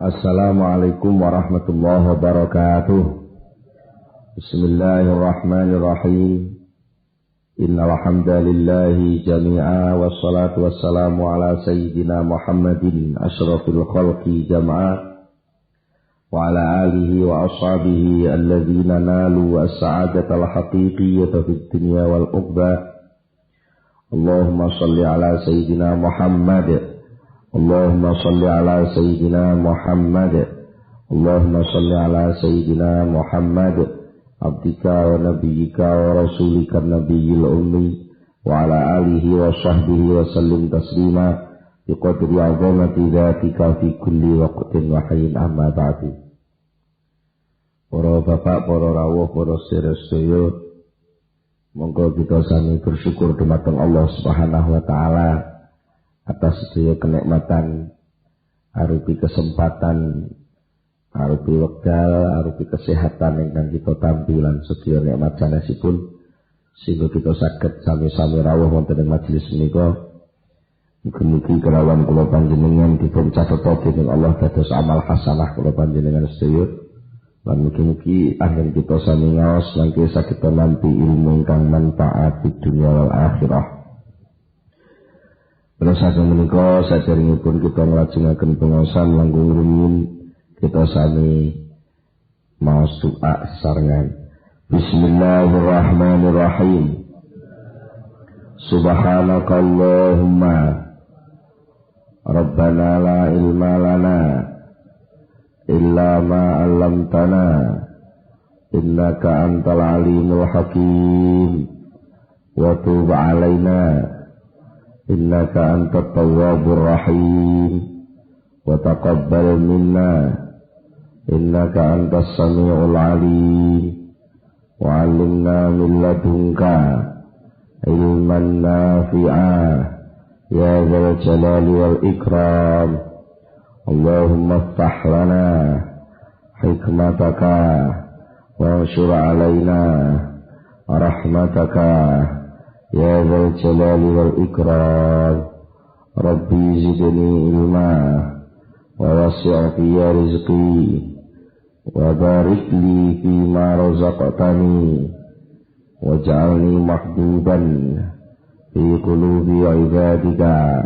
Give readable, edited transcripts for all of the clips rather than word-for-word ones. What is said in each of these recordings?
Assalamualaikum warahmatullahi wabarakatuh. Bismillahirrahmanirrahim. Innal hamdalillahi jami'a wassalatu wassalamu ala sayyidina Muhammadin asyrafil khalqi jama'a wa ala alihi wa ashabihi alladhina nalu as-sa'adatal haqiqiyyata fid dunya wal ukhra. Allahumma shalli ala sayyidina Muhammad. Allahumma salli ala Sayyidina Muhammad. Allahumma salli ala Sayyidina Muhammad abdika wa nabiyyika wa rasulika nabiyyil ummi wa ala alihi wa sahbihi wa sallim taslima biqadri azamati dhatika fi kulli waqtin wa hayyin amma ba'du. Para bapak, para rawuh, para sedherek, monggo kita sami bersyukur dumateng Allah Subhanahu wa taala atas sedaya kenikmatan arupi kesempatan, arupi wekdal, arupi kesehatan ingkang kita tampi lan sedaya nikmat sanesipun sehingga kita saged sami-sami rawuh wonten ing majelis menika. Mugi-mugi kelawan kula panjenengan dipun catet dening Allah dados amal hasanah kula panjenengan sedaya lan mugi-mugi anggen kita sami ngaos langkung saged nampi ilmu ingkang manfaat di dunia wal akhirah. Pada saat menika saderengipun kita nglajengaken pengaosan langkung rumiyin kita sami maos doa sesarengan. Bismillahirrahmanirrahim. Subhanakallahumma Rabbana la ilma lana illa ma 'allamtana innaka antal alimul hakim wa tub 'alaina innaka antat tawwabur rahim wa taqabbal minna innaka antas samiul alim wa 'allimna min ladunka ilman nafi'a ya dzal jalali wal ikram. Allahumma iftah lana hikmataka wa anshur 'alaina rahmataka ya dzal jalali wal ikram. Rabbi zidni ilma wa wasi' fi rizqi wa barik li fima razaqtani waj'alni mahbuban fi qulubi ibadika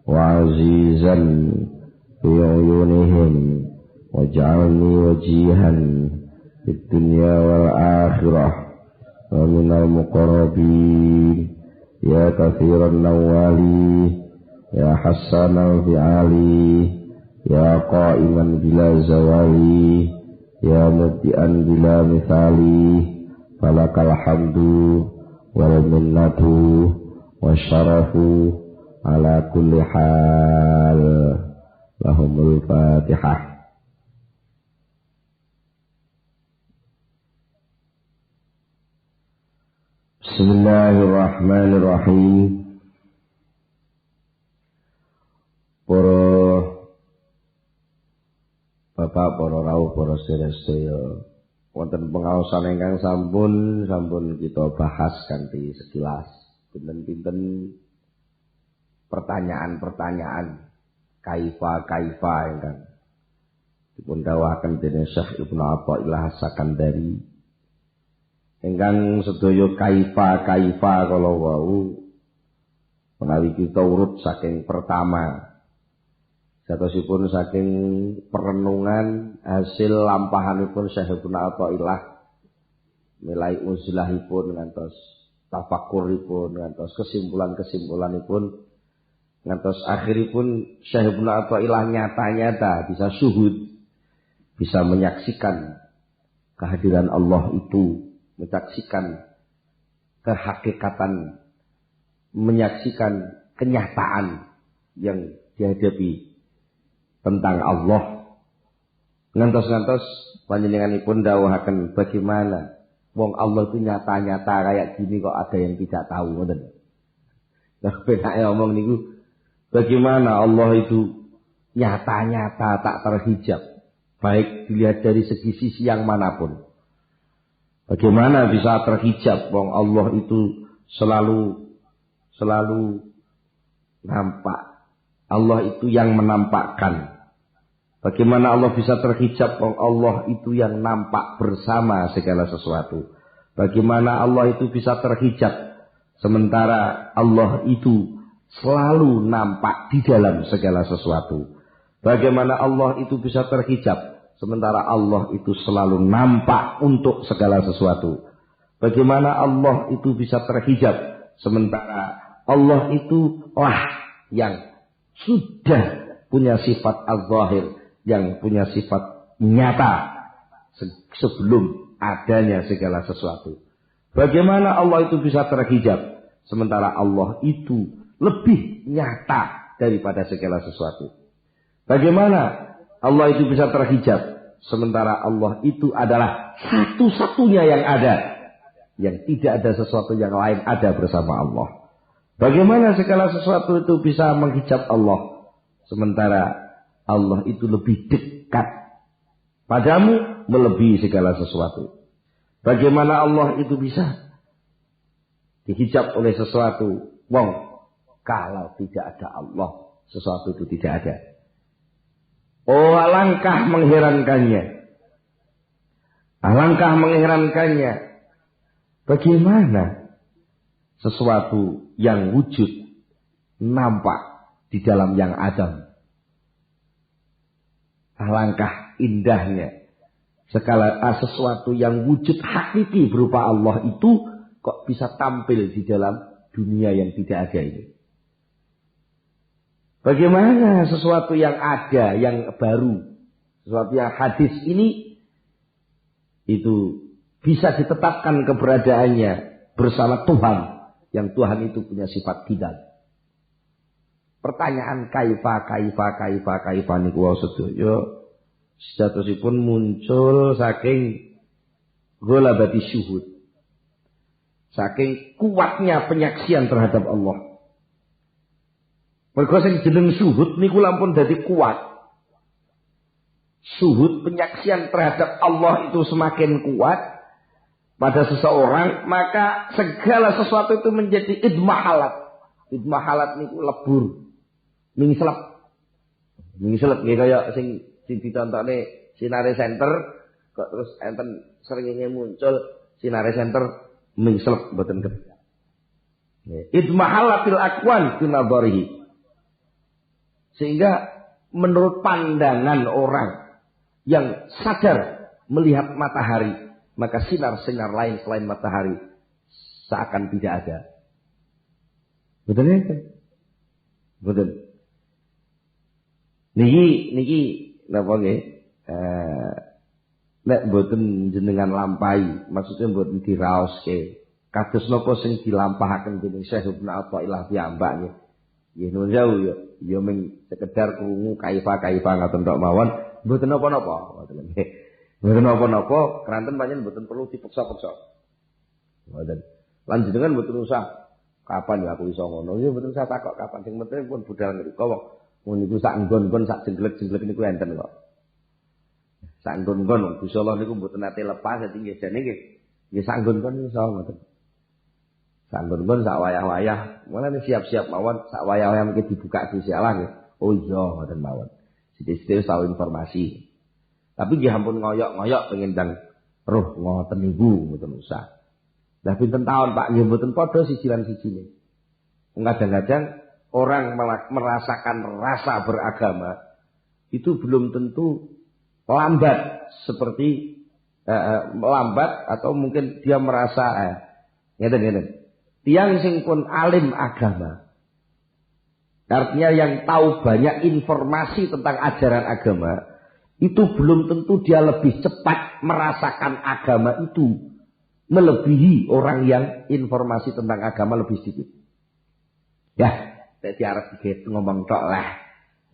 wa azizan fi uyunihim waj'alni wajihan fid dunya wal akhirah wa minal muqarrabin ya kathiran nawali ya hassanal fi'ali ya qa'iman bila zawali ya mubdi'an bila mithali falakal hamdu wal minnatu wasyarafu ala kulli hal. Lahumul Fatihah. Bismillahirrahmanirrahim. Para bapak, para rawuh, para sedherek, wonten pengaosan ingkang sampun kita bahas kanthi sekilas. Pinten-pinten pertanyaan-pertanyaan kaifa ingkang dipun dawuhaken dening Syekh Ibnu Athaillah As-Sakandari. Ingkang sedaya kaifa kala wau menawi kita urut saking pertama satosipun saking perenungan hasil lampahanipun Syekh Ibnu Athaillah milai uzlahipun ngantos tafakkuripun ngantos kesimpulanipun ngantos akhiripun Syekh Ibnu Athaillah nyata-nyata bisa syuhud, bisa menyaksikan kehadiran Allah itu, menyaksikan kehakikatan, menyaksikan kenyataan yang dihadapi tentang Allah. Ngantos-ngantos panjenenganipun dawuhaken bagaimana wong Allah itu nyata-nyata kayak gini kok ada yang tidak tahu, ngoten. Lah penake ngomong niku bagaimana Allah itu nyata-nyata tak terhijab, baik dilihat dari segi sisi yang manapun. Bagaimana bisa terhijab wong Allah itu selalu nampak. Allah itu yang menampakkan. Bagaimana Allah bisa terhijab? Allah itu yang nampak bersama segala sesuatu. Bagaimana Allah itu bisa terhijab? Sementara Allah itu selalu nampak di dalam segala sesuatu. Bagaimana Allah itu bisa terhijab? Sementara Allah itu selalu nampak untuk segala sesuatu. Bagaimana Allah itu bisa terhijab? Sementara Allah itu yang sudah punya sifat az-zahir, yang punya sifat nyata sebelum adanya segala sesuatu. Bagaimana Allah itu bisa terhijab? Sementara Allah itu lebih nyata daripada segala sesuatu. Bagaimana Allah itu bisa terhijab? Sementara Allah itu adalah satu-satunya yang ada. Yang tidak ada sesuatu yang lain ada bersama Allah. Bagaimana segala sesuatu itu bisa menghijab Allah? Sementara Allah itu lebih dekat padamu melebihi segala sesuatu. Bagaimana Allah itu bisa dihijab oleh sesuatu? Kalau tidak ada Allah, sesuatu itu tidak ada. Oh, alangkah mengherankannya. Alangkah mengherankannya. Bagaimana sesuatu yang wujud nampak di dalam yang adam? Alangkah indahnya sesuatu yang wujud hakiki berupa Allah itu kok bisa tampil di dalam dunia yang tidak ada ini. Bagaimana sesuatu yang ada, yang baru, sesuatu yang hadis ini itu bisa ditetapkan keberadaannya bersama Tuhan, yang Tuhan itu punya sifat tidak. Pertanyaan kaifa niku wae sedaya statusipun muncul saking ghalabati syuhud. Saking kuatnya penyaksian terhadap Allah. Mergo sing jeneng syuhud niku lampun dadi kuat. Syuhud penyaksian terhadap Allah itu semakin kuat pada seseorang, maka segala sesuatu itu menjadi idmahalat. Idmahalat niku lebur. Mingselep nggih kaya sing ditontone Sinare Center kok terus enten srengenge muncul Sinare Center mingselep mboten kerja. Idmahalatil aqwan binadharihi. Sehingga menurut pandangan orang yang sadar melihat matahari, maka sinar-sinar lain selain matahari seakan tidak ada. Betul ya? Betul. Niki napa nggih? Nek mboten jenengan lampahi, maksudnya mboten diraoske. Kados napa sing dilampahaken dening Syekh Ibnu Athaillah piyambak nggih. Nggih nuwun sewu ya mung sekedar krungu kaifa ngaten tok mawon, mboten napa-napa. Mboten napa-napa, kranten pancen mboten perlu dipeksa-peksa. Mboten. Lan jenengan mboten usah kapan ya aku iso ngono. Ya mboten usah takok kapan, sing penting pun budal ngriko wong. Mun niku sak nggon-nggon sak jengglek-jengglek niku enten kok. Sak nggon-nggon Gusti Allah niku mboten nate lepas dadi nggih jane nggih. Nggih sak nggon-nggon iso ngoten. Sak nggon-nggon sak wayah-wayah, mulane siap-siap mawon sak wayah-wayah mungkin dibuka Gusti Allah nggih. Oh iya ngoten mawon. Sithik-sithik tahu informasi. Tapi nggih ampun ngoyok-ngoyok pengen ndang roh ngoten niku mboten usah. Lah pinten taun Pak nggih mboten padha siji lan sijine. Kadang-kadang orang merasakan rasa beragama itu belum tentu lambat seperti lambat atau mungkin dia merasa ngeten. Tiang sing pun alim agama. Artinya yang tahu banyak informasi tentang ajaran agama itu belum tentu dia lebih cepat merasakan agama itu melebihi orang yang informasi tentang agama lebih sedikit. Ya, dadi arep dikit ngomong tok lah.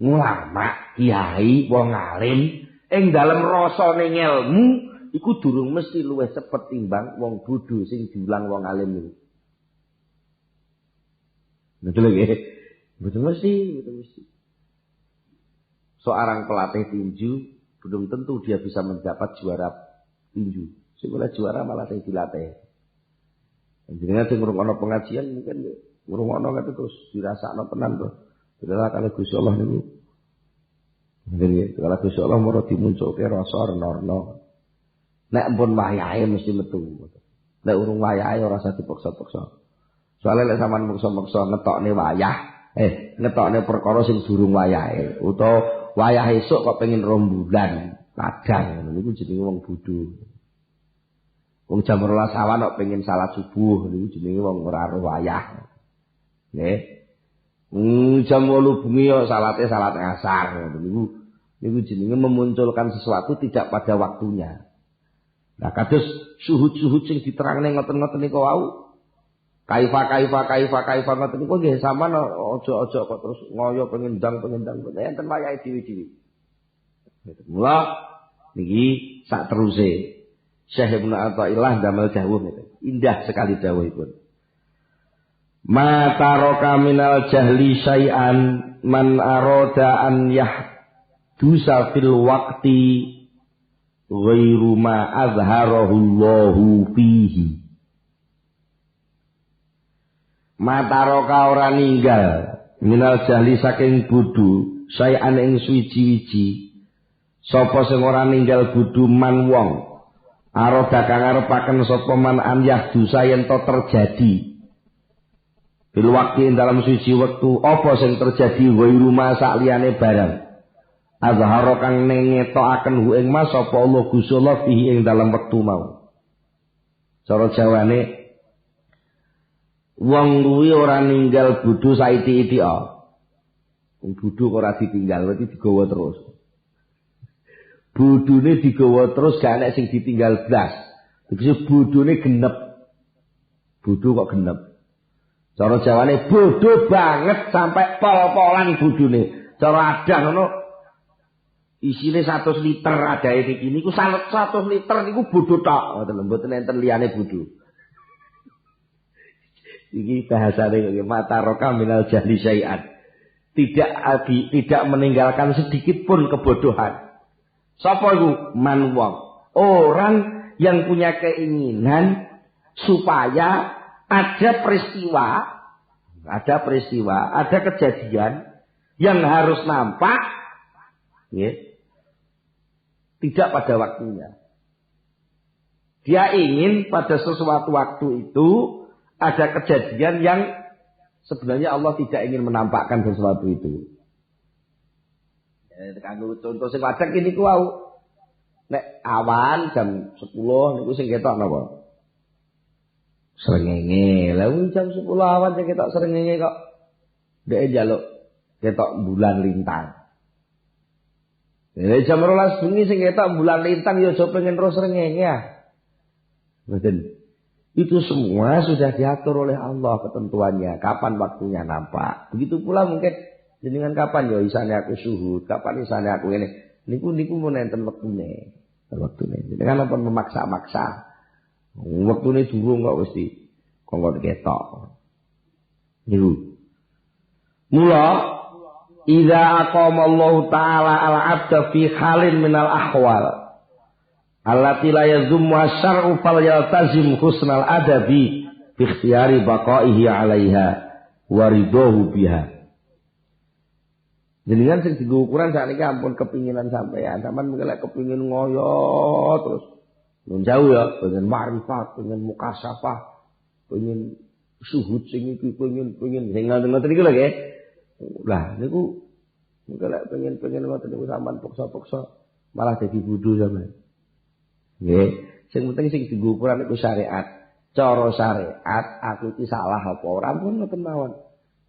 Ulama, kiai, wong alim ing dalem rasane ngelmu iku durung mesti luwih cepet timbang wong bodho sing diulang wong alim niku. Betul nggih? Betul mesti. Seorang pelatih tinju belum tentu dia bisa mendapat juara tinju. Sing oleh juara malah sing dilatih. Jenengan sing ngrungokno pengajian mungkin ngrungokno kate terus dirasakno tenan to. Adalah kalau Gusti Allah niku Ngene kalau Gusti Allah moro dimunculke rasa renorno. Nek pun wayahe mesti metu. Nek urung wayahe ora usah dipaksa-paksa. Soale nek sampean maksa-maksa ngetokne wayah, ngetokne perkara sing durung wayahe utawa wayah esuk kok pengen rembulan, kadang niku jenenge wong bodho. Wong jam 12 awan kok pengen salat subuh niku jenenge wong ora ro wayah. Nggih. Jam 8 bengi kok salate salat asar niku jenenge memunculkan sesuatu tidak pada waktunya. Nah, kados suhud-suhud sing diterangne ngoten-ngoten niku wau. Kaifa ngoten niku nggih sampean aja kok terus ngoyo pengen ndang enten wayahe dhewe-dhewe. Mula niki sak teruse Syekh Ibnu Athaillah damel dawuh niku. Indah sekali dawuhipun. Ma taraka minal jahli syai'an man arada an yahdusa fil waqti ghairu ma azharahu Allahu fihi. Mataroka ora ninggal minal jahli saking bodho syai'an ing suwiji-wiji. Sapa sing ora ninggal bodho man wong arada kang arepaken sapa man an yahdusa yen to terjadi bil waqti dalam suci wektu apa sing terjadi ghairu ma sak liyane barang. Azhara kang ngetokaken hu ing mas sapa Allah Gusti Allah fihi ing dalam wektu mau. Cara Jawane wong kuwi ora ninggal bodho saiti-itika. Wong bodho ora ditinggal berarti digawa terus. Bodhone digawa terus gak enek sing ditinggal blas. Tegese bodhone genep. Bodho kok genep. Cara Jawane bodho banget sampai pol-polan bodhone. Cara adang ngono isine 100 liter adae iki niku 100 liter niku bodho tok ngoten mboten enten liyane bodho. Iki bahasane nggih mata roka minal jahli syai'an. Tidak meninggalkan sedikit pun kebodohan. Sapa iku? Man wong. Orang yang punya keinginan supaya ada peristiwa, ada kejadian yang harus nampak nggih. Tidak pada waktunya. Dia ingin pada sesuatu waktu itu ada kejadian yang sebenarnya Allah tidak ingin menampakkan sesuatu itu. Kanggo contoh sing wadhek iki niku wau. Nek awan jam 10 niku sing ketok napa? Srengenge. Lah jam 10 awan sing ketok srengenge kok dhek njaluk ketok bulan lintang. Jam 12 bengi sing ketok bulan lintang ya aja pengen terus srengenge ya. Mboten. Itu semua sudah diatur oleh Allah ketentuannya. Kapan waktunya nampak. Begitu pula mungkin jenengan kapan ya isane aku suhud, kapan isane aku ini. Niku mun enten wektune. Wektune. Jenengan apa memaksa-maksa. Wektune durung kok mesti kongkon ketok. Niku. Mula idza aqamallahu ta'ala al-'abda fi halin minal ahwal allati la yazummu asy-syar'u falyaltazim husnal adabi bi ikhtiyari baqaihi 'alaiha wa ridahu biha. Jenengan sing dienggo ukuran sakniki ampun kepinginan sampean, sampean mengko kepingin ngoyo terus nun jauh ya, pengen ma'rifat, pengen mukasyafah, pengen suhud sing iki, pengen sing ngoten iki lho nggih. Lah niku mengko pengen ngoten niku sampean paksa-paksa malah dadi bodho sampean. Nggih, sing penting sing dienggo ukuran iku syariat. Cara syariat aku iki salah apa ora pun ngoten mawon.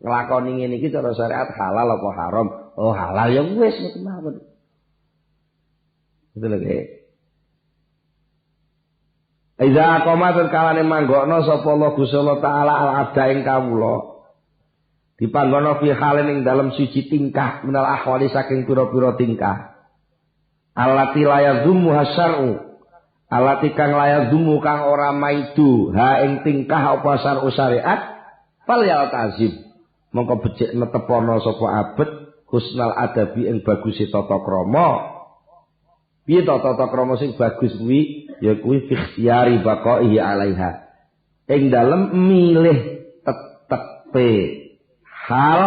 Nglakoni ngene iki cara syariat halal apa haram? Oh, halal ya wis ngoten mawon. Betul nggih. Iza aqamatul kalane manggokno sapa Allah Gusti Allah taala al-abda ing kawula. Dipanggono fi halin ing dalem siji tingkah minal ahwali saking pira-pira tingkah. Allati la yazummu hasyar'u. Allati kang la yazummu kang ora maidu ha ing tingkah apa syariat fal yaltazim. Mongko becik netepono sapa abet husnal adabi ing bagusi tata krama. Piye tata krama sing bagus kuwi? Ya kuwi fi ikhtiyari baqaihi 'alaiha. Ing dalem milih tetepe hal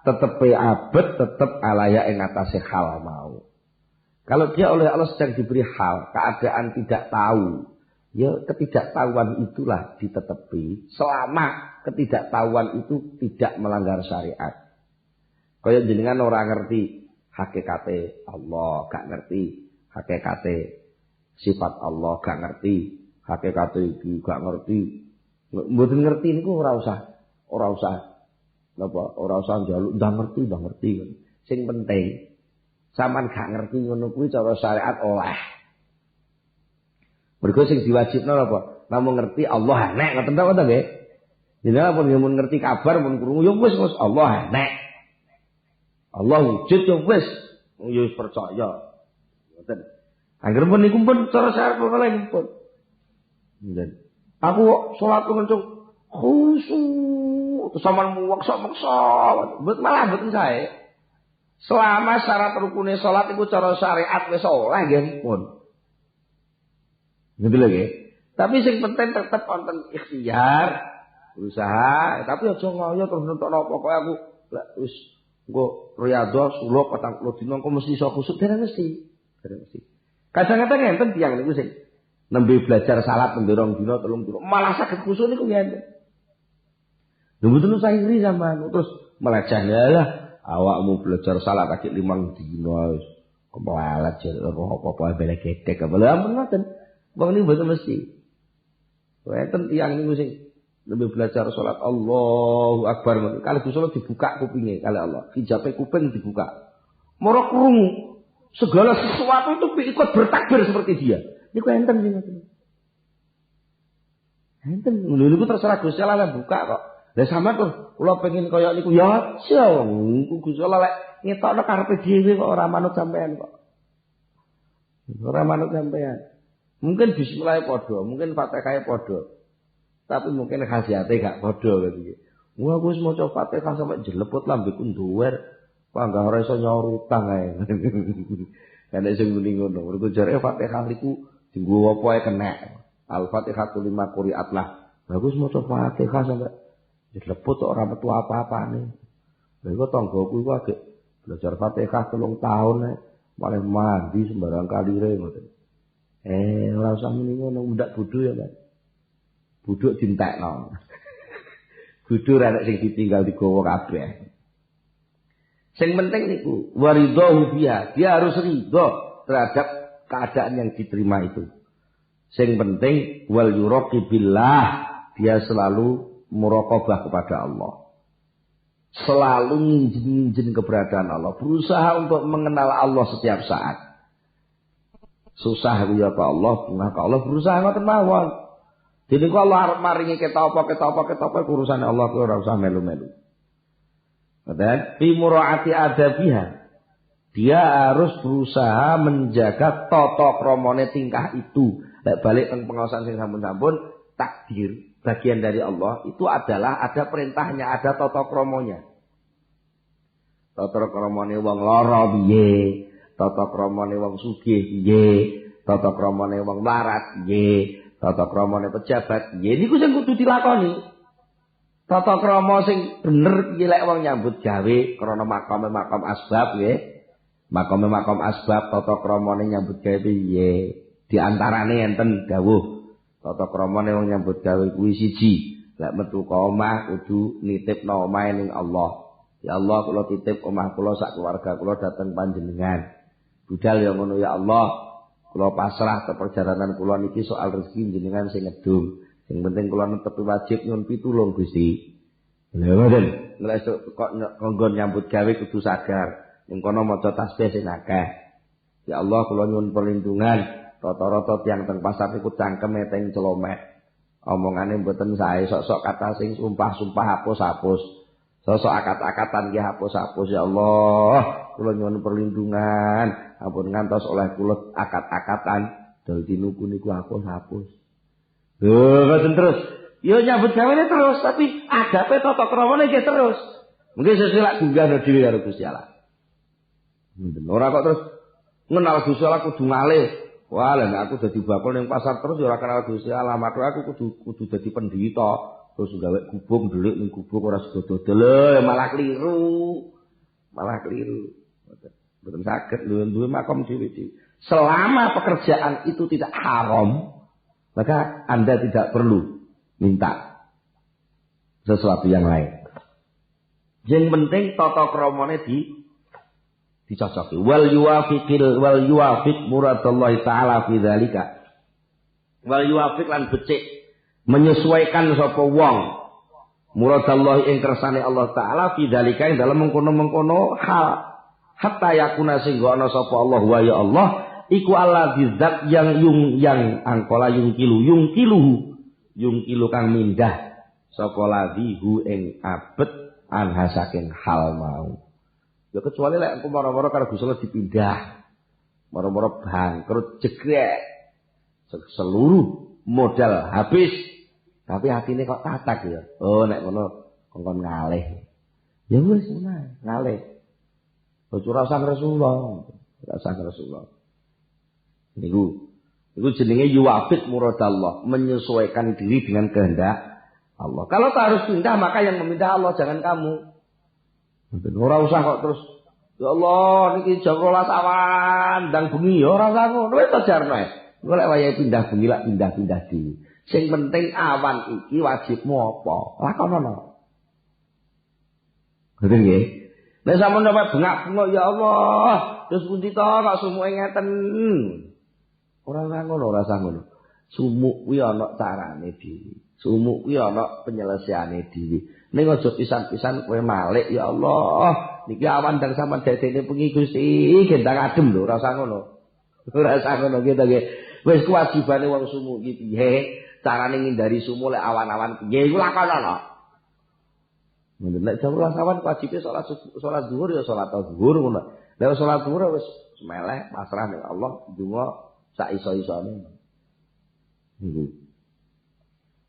tetepe abet tetep alaya ing atase hal mau. Kalau dia oleh Allah sedang diberi hal, keadaan tidak tahu, ya ketidaktahuan itulah ditetepi selama ketidaktahuan itu tidak melanggar syariat. Kaya jenengan ora ngerti hakikate Allah, gak ngerti hakikate sifat Allah, gak ngerti hakikate iki, gak ngerti. Mboten ngerti niku ora usah ora usah njaluk ndak ngerti. Sing penting sampean gak ngerti ngono kuwi cara syariat oleh. Mergo sing diwajibno apa? Namung ngerti Allah enek, ngoten ta nggih? Jenengan pun mun ngerti kabar mun krungu ya wis Allah enek. Allah wujud ya wis percaya. Ngoten. Angger pun niku pun cara syariat pun. Nggih. Aku salat kencung khusyuk terus sampean maksa-maksa. Malah mboten sae. Selama syarat rukune salat iku cara syariat wis oleh nggih pun. Gitu lho nggih. Tapi sing penting tetep wonten ikhtiar, usaha, tapi aja ngoyo terus nentokno pokoke aku lek wis engko riyadhah suluk 40 dina engko mesti iso khusuk dereng mesti. Kadang-kadang enten tiyang niku sing nembe belajar salat mendorong dina 3 dina malah saged khusuk niku ngene. Lha mboten usah iri sampean terus melecehnya lah awakmu belajar salat lagi 5 dina wis kepalat jare apa-apa bele gedek apa lha mboten. Wong niku mboten mesti. Wonten tiyang niku sing nembe belajar salat Allahu Akbar kalau salat dibuka kupinge kali Allah, hijabe kuping dibuka. Moro krungu segala sesuatu itu ikut bertakbir seperti dia. Niku enten sing ngoten. Enten lho niku terserah Gusti Allah buka kok. Lah sampean tuh kula pengen kaya niku ya aja niku Gusti Allah lek ngetokno karepe dhewe kok ora manut sampean kok. Ora manut sampean. Mungkin bismillah padha, mungkin Fatihah padha. Tapi mungkin khasiate gak padha gitu. Wah aku wis maca Fatihah sampe jeleput lambeku nduwer. Panggah ora iso nyaur utang ae. Kan sing muni ngono. Mergo jare Fatihah iku dienggo apa ae kenek. Al-Fatihah lima quri'at lah. Bagus maca Fatihah sampe jeleput kok ora metu apa-apane. Lha iku tanggoku iku agek belajar Fatihah 3 tahun malah mandi sembarang kalire ngoten. Ora usah muni ngono ndak bodho ya, Pak. Buduk dintekno. Bodho ra nek sing ditinggal digawa kabeh. Sing penting niku waridhahu biha, dia harus ridho terhadap keadaan yang diterima itu. Sing penting wal yuraqibillah, dia selalu muraqabah kepada Allah. Selalu nginjen keberadaan Allah, berusaha untuk mengenal Allah setiap saat. Susah ya ka Allah, bungah ka Allah, berusaha ngoten mawon. Dene kok Allah arep maringi kita apa urusane Allah kuwi ora usah melu-melu. Dan fi muraati adabiha, dia harus berusaha menjaga tata kramane tingkah itu. Lek balik teng pengaosan sing sampun-sampun, takdir bagian dari Allah itu adalah ada perintahnya, ada tata kramanya. Tata kramane wong lara piye, tata kramane wong sugih piye, tata kramane wong mlarat piye, tata kramane pejabat piye. Niku sing kudu dilakoni. Tata krama sing bener piye lek wong nyambut gawe krana makam asbab nggih. Makam asbab tata kramane nyambut gawe piye? Di antarane enten dawuh tata kramane wong nyambut gawe kuwi siji, lek metu ka omah kudu nitipno omahe ning Allah. Ya Allah kula titip omah kula sak keluarga kula dhateng panjenengan. Budal ya ngono ya Allah. Kula pasrah ke perjalanan kula niki soal rezeki jenengan sing ngedung. Sing penting kula netepi wajib nyuwun pitulung Gusti. Lha ngoten. Nek kok nggon nyambut gawe kudu sadar. Ning kono maca tasbih sing akeh. Ya Allah kula nyuwun perlindungan. Rata-rata tiyang teng pasar niku cangkeme teng celomek. Omongane mboten sae sok-sok kata sing sumpah-sumpah hapus-hapus. Sok-sok akat-akatan nggih hapus-hapus ya Allah. Kula nyuwun perlindungan. Ampun ngantos oleh kula akat-akatan dal dinuku niku hapus-hapus. Ngoten terus. Yo nyambut gawe terus tapi adape tata kramane nggih terus. Mungkin seselak gunggah dhewe karo Gusti Allah. Ora kok terus ngenal Gusti Allah kudu ngalih. Wah, lha nek aku dadi bakul ning pasar terus ya ora kenal Gusti Allah, maka aku kudu dadi pendhita. terus gawe gubuk ndelik ning gubuk ora sedodol malah keliru. Mboten saged duwe makom dhewe-dhewe. Selama pekerjaan itu tidak haram, maka Anda tidak perlu minta sesuatu yang lain. Yang penting tata kramane dicocoki. Wal yuwafiq muradallahi taala fi dzalika. Wal yuwafiq lan becik menyesuaikan sapa wong muradallahi ing kersane Allah taala fi dzalika ing dalem mengkono-mengkono hal hatta yakuna sehingga ana sapa Allah wa ya Allah iku Allah bizat yang angkola yungkilu kang mindah sapa ladhihu ing abet anha saking hal mau. Ya kecuali lek aku mara-mara karo Gusti Allah dipindah mara-mara bangkrut jegrek seluruh modal habis. Tapi hatine kok tatak ya. Oh nek ngono kongkon ngalih. Ya wis ngalih. Ojo rasa Rasulullah. Niku jenenge yuwafid muradallah, menyesuaikan diri dengan kehendak Allah. Kalau tak harus pindah maka yang memindah Allah jangan kamu. Ora usah kok terus ya Allah niki jam 12 awan ndang bengi ya ora usah ngono wis ajarno ae. Engko lek wayahe pindah bengi lak pindah-pindah dhewe. Sing penting awan iki wajibmu apa? Lakonono. Ngoten nggih. Nek sampeyan dapat bengak-bengok ya Allah, terus pundi to kok sumuke ngeten. Ora usah ngono. Sumuk kuwi ana carane dhewe. Sumuk kuwi ana penyelesaiane dhewe. Ning aja pisan-pisan kowe malik ya Allah. Niki awan dan sampean dadene pengi Gusti, gendang adem lho, ora usah ngono. Ora usah ngono gitu nggih. Wis kewajibane wong sumuk iki piye? Carane ngindari sumu lek awan-awan piye iku lakonono. Nek jam 12 awan wajibe salat zuhur ya salat zuhur ngono. Lek salat zuhur wis meleh pasrah ning Allah donga sak iso-isone. Niku.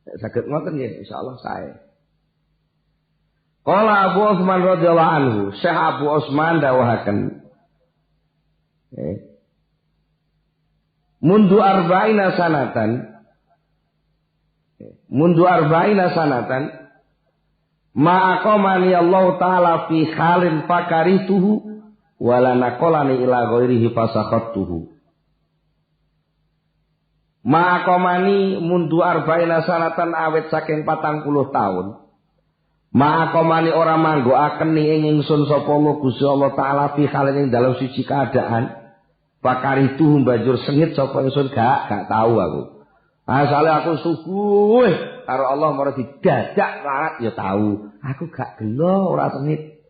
Nek saged ngoten nggih insyaallah sae. Qala Abu Utsman radhiyallahu anhu, Syekh Abu Utsman dawuhaken. Mundu arba'ina sanatan ma'aqamani Allah ta'ala fi halin fakarituhu wala naqalani ila ghairihi fasakhattuhu. Ma'aqamani mundu arba'ina sanatan awet saking 40 tahun. Ma'aqamani ora manggoaken ing ingsun sapa Gusti Allah ta'ala fi halin ing dalam siji keadaan. Fakarituhu banjur sengit sapa ingsun gak tahu aku. Asale aku subuh karo Allah mara didadak larat ya tahu. Aku gak gelo ora sengit.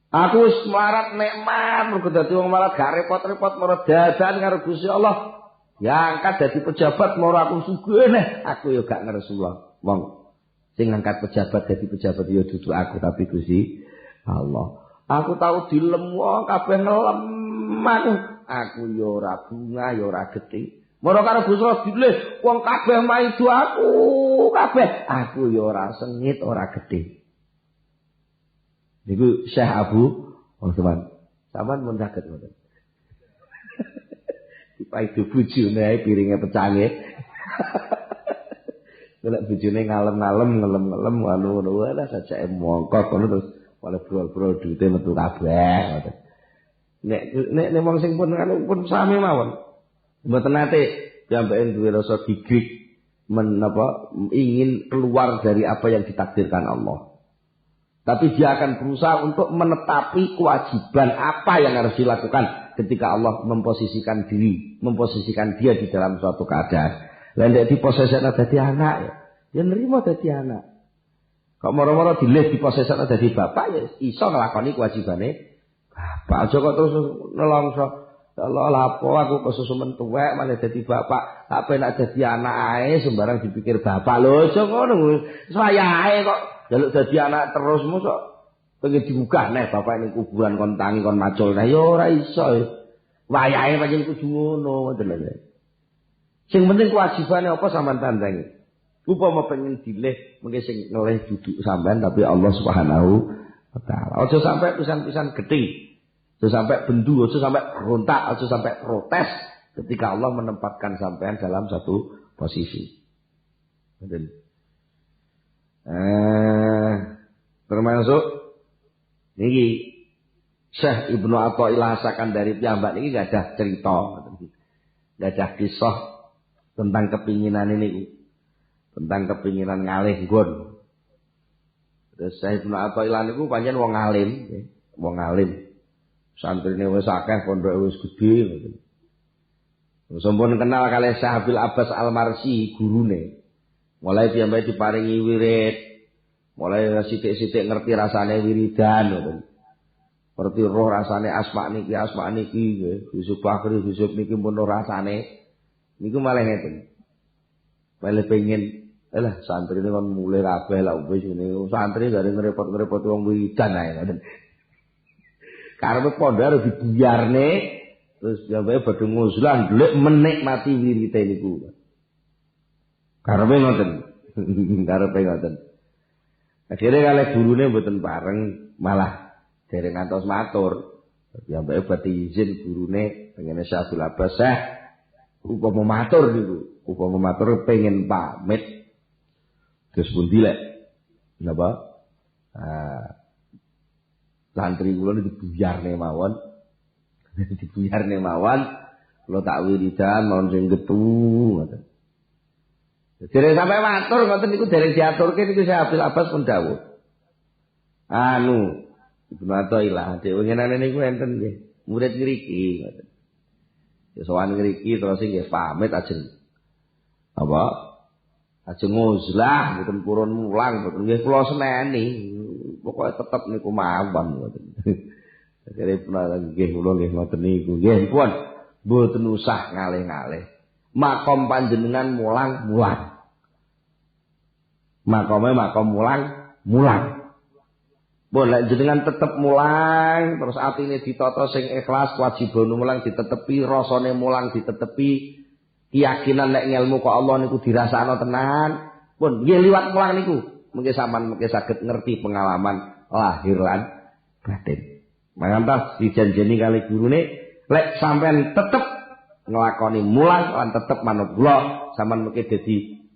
Aku wis melarat nikmat mergo dadi wong melarat gak repot-repot mara dadan karo Gusti Allah. Ya angkat dadi pejabat mara aku sugih neh. Aku ya gak ngersulah. Wong sing ngangkat pejabat dadi pejabat ya dudu aku tapi Gusti Allah. Aku tahu dilem wong kabeh ngelem aku ya ora bunga ya ora getih. Mara karo Gusti Allah dileh wong kabeh maido aku kabeh. Aku ya ora sengit ora getih. Niku Syekh Abu Utsman. Sampeyan mun saged ngoten. Dipaido bojone ae piringe pecah nggih. Nek bojone ngalem-ngalem ngono wae sajake mongkok ngono terus oleh brol-brol duwite metu kabeh ngoten. Nek wong sing pun sami mawon. Mboten nate piyambake duwe rasa gigih ingin keluar dari apa yang ditakdirkan Allah. Tapi dia akan berusaha untuk menetapi kewajiban apa yang harus dilakukan ketika Allah memposisikan dia di dalam suatu keadaan. Lain diposisikan dadi anak ya nerima dadi anak. Kok moro-moro dileh diposisikan dadi bapak ya iso nglakoni kewajibane bapak. Aja kok terus nelongso. Allah lapo aku kesusumen tuwek malah dadi bapak. Tak penak dadi anak ae sembarang dipikir bapak. Lho aja ngono. Sayae kok jaluk dadi anak terus mosok pengen dibuka neh bapak ning kuburan kon tangi kon macul. Nah ya ora iso. Wayahe pancen kudu ngono ngoten lho. Sing penting kewajibane apa sampean tandangi. Upama pengen dileh mengke sing ngeleh duduk sampean tapi Allah Subhanahu wa taala. Aja sampai pisan-pisan gedhe. Aja sampai bendu, aja sampai berontak, aja sampai protes ketika Allah menempatkan sampean dalam satu posisi. Termasuk niki Syekh Ibnu Athaillah Sakandari piyambak niki gak ada cerita, gak ada kisah tentang kepinginan ini, tentang kepinginan ngalih nggon. Terus Syekh Ibnu Athaillah niku pancen wong alim, wong alim. Santrine wis akeh, pondoke wis gedhe. Sampun kenal kalih Syekh Abil Abbas Al-Marsi gurune. Mulai piyambake diparingi wirid, mulai sithik-sithik ngerti rasane wiridan ngoten. Ngerti roh rasane asma niki nggih. Yusuf Bakri Yusuf niki pun rasane. Niku malah ngeten. Malah pengen lah santri ini kan mulai kabeh lah wis ngene. Santri gak ngrepot-ngrepot wong wiridan ae ngoten. Karepe pondok harus dibuyarne terus piyambake badhe nguzlan ndelik menikmati wirite niku. Karepe ngoten. Karepe ngoten. Akhire kalih gurune mboten pareng malah dereng ngantos matur. Piyambake badhe izin gurune pengene Syekh Abdul Abbas upama matur niku. Upama matur pengen pamit. Terus pundi lek? Napa? Santri kula dibuyarne mawon. Dibuyarne mawon, kula tak wiridan mawon sing getu ngoten. Dereng sampai matur ngoten niku dereng diaturke niku Syekh Abdul Abbas pun dawuh. Ibnu Athaillah dhewe ngenane niku enten nggih, murid ngriki ngoten. Ya sowan ngriki terus nggih pamit ajeng apa? Ajeng nguzlah mboten purun mulang mboten nggih kula seneni. Pokoke tetep niku mawon ngoten. Akhire nggih kula nggih ngoten niku. Nggih pun mboten usah ngalih-ngalih. Makom panjenengan mulang-mulang. Makome makom mulang-mulang. Pun lek jenengan tetep mulang terus atine ditata sing ikhlas, kewajiban mulang ditetepi, rasane mulang ditetepi, keyakinan nek ngelmu kok Allah niku dirasakno tenan. Pun nggih liwat mulang niku mengke sampean mengke saged ngerti pengalaman lahir lan batin. Mangantos dijanjeni kali gurune lek sampean tetep nglakoni mulang lan tetep manut kula sampean mengke dadi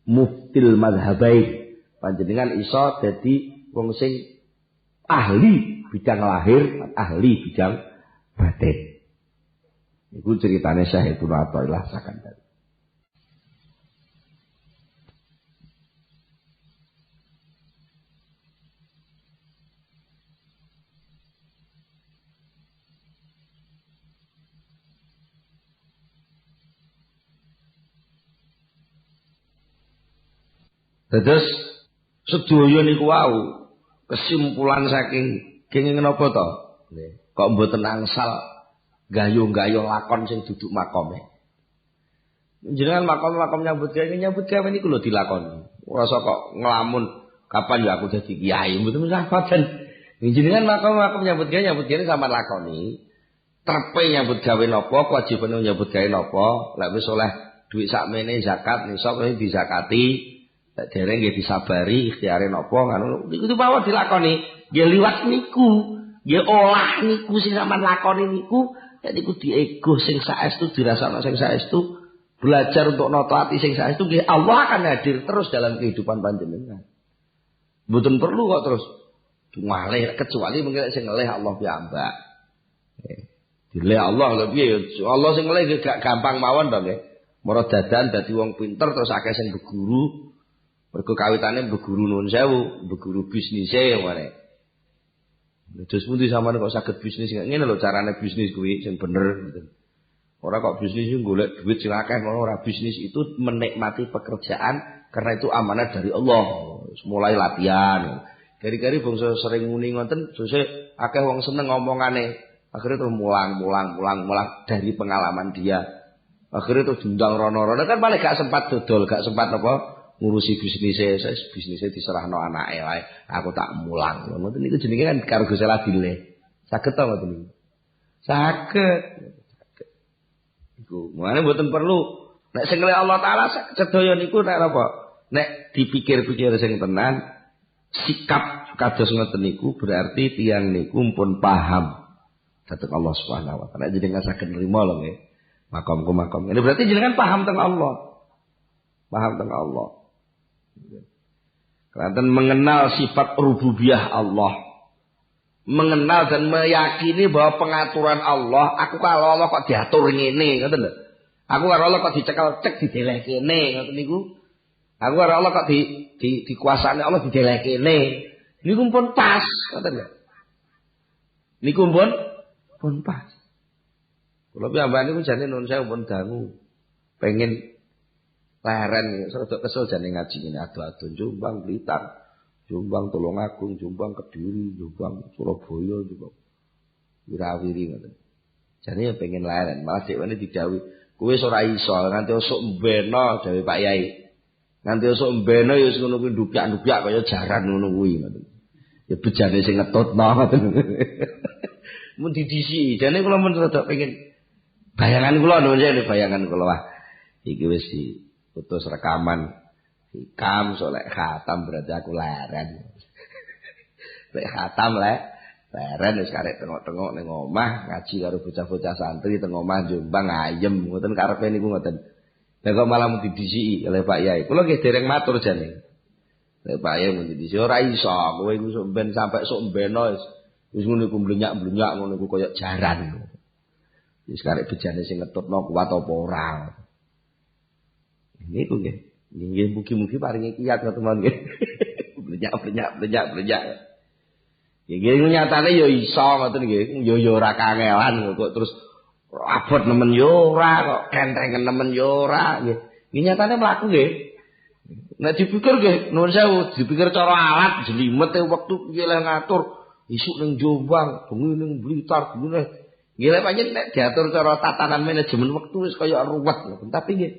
muftil mazhabain. Panjenengan iso dadi wong sing ahli bidang lahir, ahli bidang batin. Iku ceritane Syekh Ibnu Athaillah Sakandari. Terus sedaya niku wau kesimpulan saking kenging napa to? Kok mboten angsal gayung-gayung lakon sing duduk makome. Jenengan makom-makom nyambut gawe niku lho dilakoni. Ora kok nglamun kapan ya aku dadi kiai, mboten sabaten. Jenengan makom-makom nyambut gawe sampean lakoni. Trepe nyambut gawe napa, kewajibane nyambut gawe napa, lek wis oleh dhuwit sakmene zakat niso kok dizakati. Dereng nggih disabari ikhtiare napa ngono niku mawon dilakoni nggih liwat niku nggih olah niku sing sampean lakoni niku niku diego sing saestu dirasakno sing saestu belajar untuk nata ati sing saestu nggih Allah akan hadir terus dalam kehidupan panjenengan mboten perlu kok terus ngalih kecuali mungkin sing ngelih Allah piyambak dileh Allah lho piye Allah sing ngelih gak gampang mawon to nggih mara dadan dadi wong pinter terus akeh sing beguru. Mergo kawitane beguru nuwun sewu, beguru bisnise ngene. Terus pundi sampean kok saged bisnis ngene lho carane bisnis kuwi sing bener gitu. Ora kok bisnis iki golek duit sing akeh ora bisnis itu menikmati pekerjaan karena itu amanah dari Allah. Mulai latihan. Kari-kari bangsa sering muni ngoten sesuk akeh wong seneng ngomongane. Akhirnya terus mulang dari pengalaman dia. Akhirnya terus diundang rono-rono kan malah gak sempat dodol, gak sempat apa ngurusi bisnisnya diserahno anake wae. Aku tak mulang. Ngoten niku jenenge kan karo Gusti Allah dile. Saged to ngoten niku. Saged. Iku mulane mboten perlu nek sing Allah taala sedaya niku nek apa? Nek dipikir-pikir sing tenan, sikap kados ngoten niku berarti tiyang niku pun paham dhateng Allah Subhanahu wa taala. Jenengan saged nrimo lho nggih. Makom. Ini berarti jenengan paham tentang Allah. Paham tentang Allah. Kelantan mengenal sifat rububiyah Allah. Mengenal dan meyakini bahwa pengaturan Allah, aku kalau Allah kok diatur ngene, ngoten lho. Aku karo Allah kok dicekel cek dideleh kene, ngoten niku. Aku karo Allah kok dikuasani Allah dideleh kene. Niku pun pas, ngoten lho. Niku pun pas. Kula piyambak niku jane nun saya pun dangu. Pengen leren, rada kesel jane ngaji ngene adu-adu Jombang Blitar. Jombang Tulungagung, Jombang Kediri, Jombang Surabaya, Jombang Wirawiri ngoten. Jane ya pengen leren, malah dhewe didhawuhi, kowe ora iso nganti esuk mbeno dawuh Pak Yai. Nganti esuk mbeno ya wis ngono kuwi ndupyak-ndupyak kaya jaran ngono kuwi ngoten. Ya bejane sing ngetutno ngoten. Mun didisi, jane kula men rada pengen bayangan kula nuwun jane bayangan kula wah. Iki wis diputus rekaman. Hikam solek khatam berarti aku leren. Lek khatam leren wis karek tengok-tengok ning omah ngaji karo bocah-bocah santri teng omah Jombang ayem ngoten karepe niku ngoten. Lah kok malah mung didisiki oleh Pak Yai. Kula nggih dereng matur jane. Lek Pak Yai mung didisiki ora iso, kowe iku sok ben sampe sok beno wis ngono iku blenyak-blenyak ngono iku kaya jaran. Wis karek bejane sing ngetutno kuat apa ora. Niku nggih. Nggih mugi-mugi paringi kiyat teman nggih. Blenyak. Nggih nyatane ya iso ngoten nggih. Ya ora kangelan kok terus abot nemen yo ora kok kentengen nemen yo ora nggih. Nggih nyatane mlaku nggih. Nek dipikir nggih nuwun sewu dipikir cara alat jelimet wektu piye le ngatur isuk ning Jombang, bengi ning Blitar, bengi nggih lek pancen nek diatur cara tatanan manajemen wektu wis kaya ruwet. Tapi nggih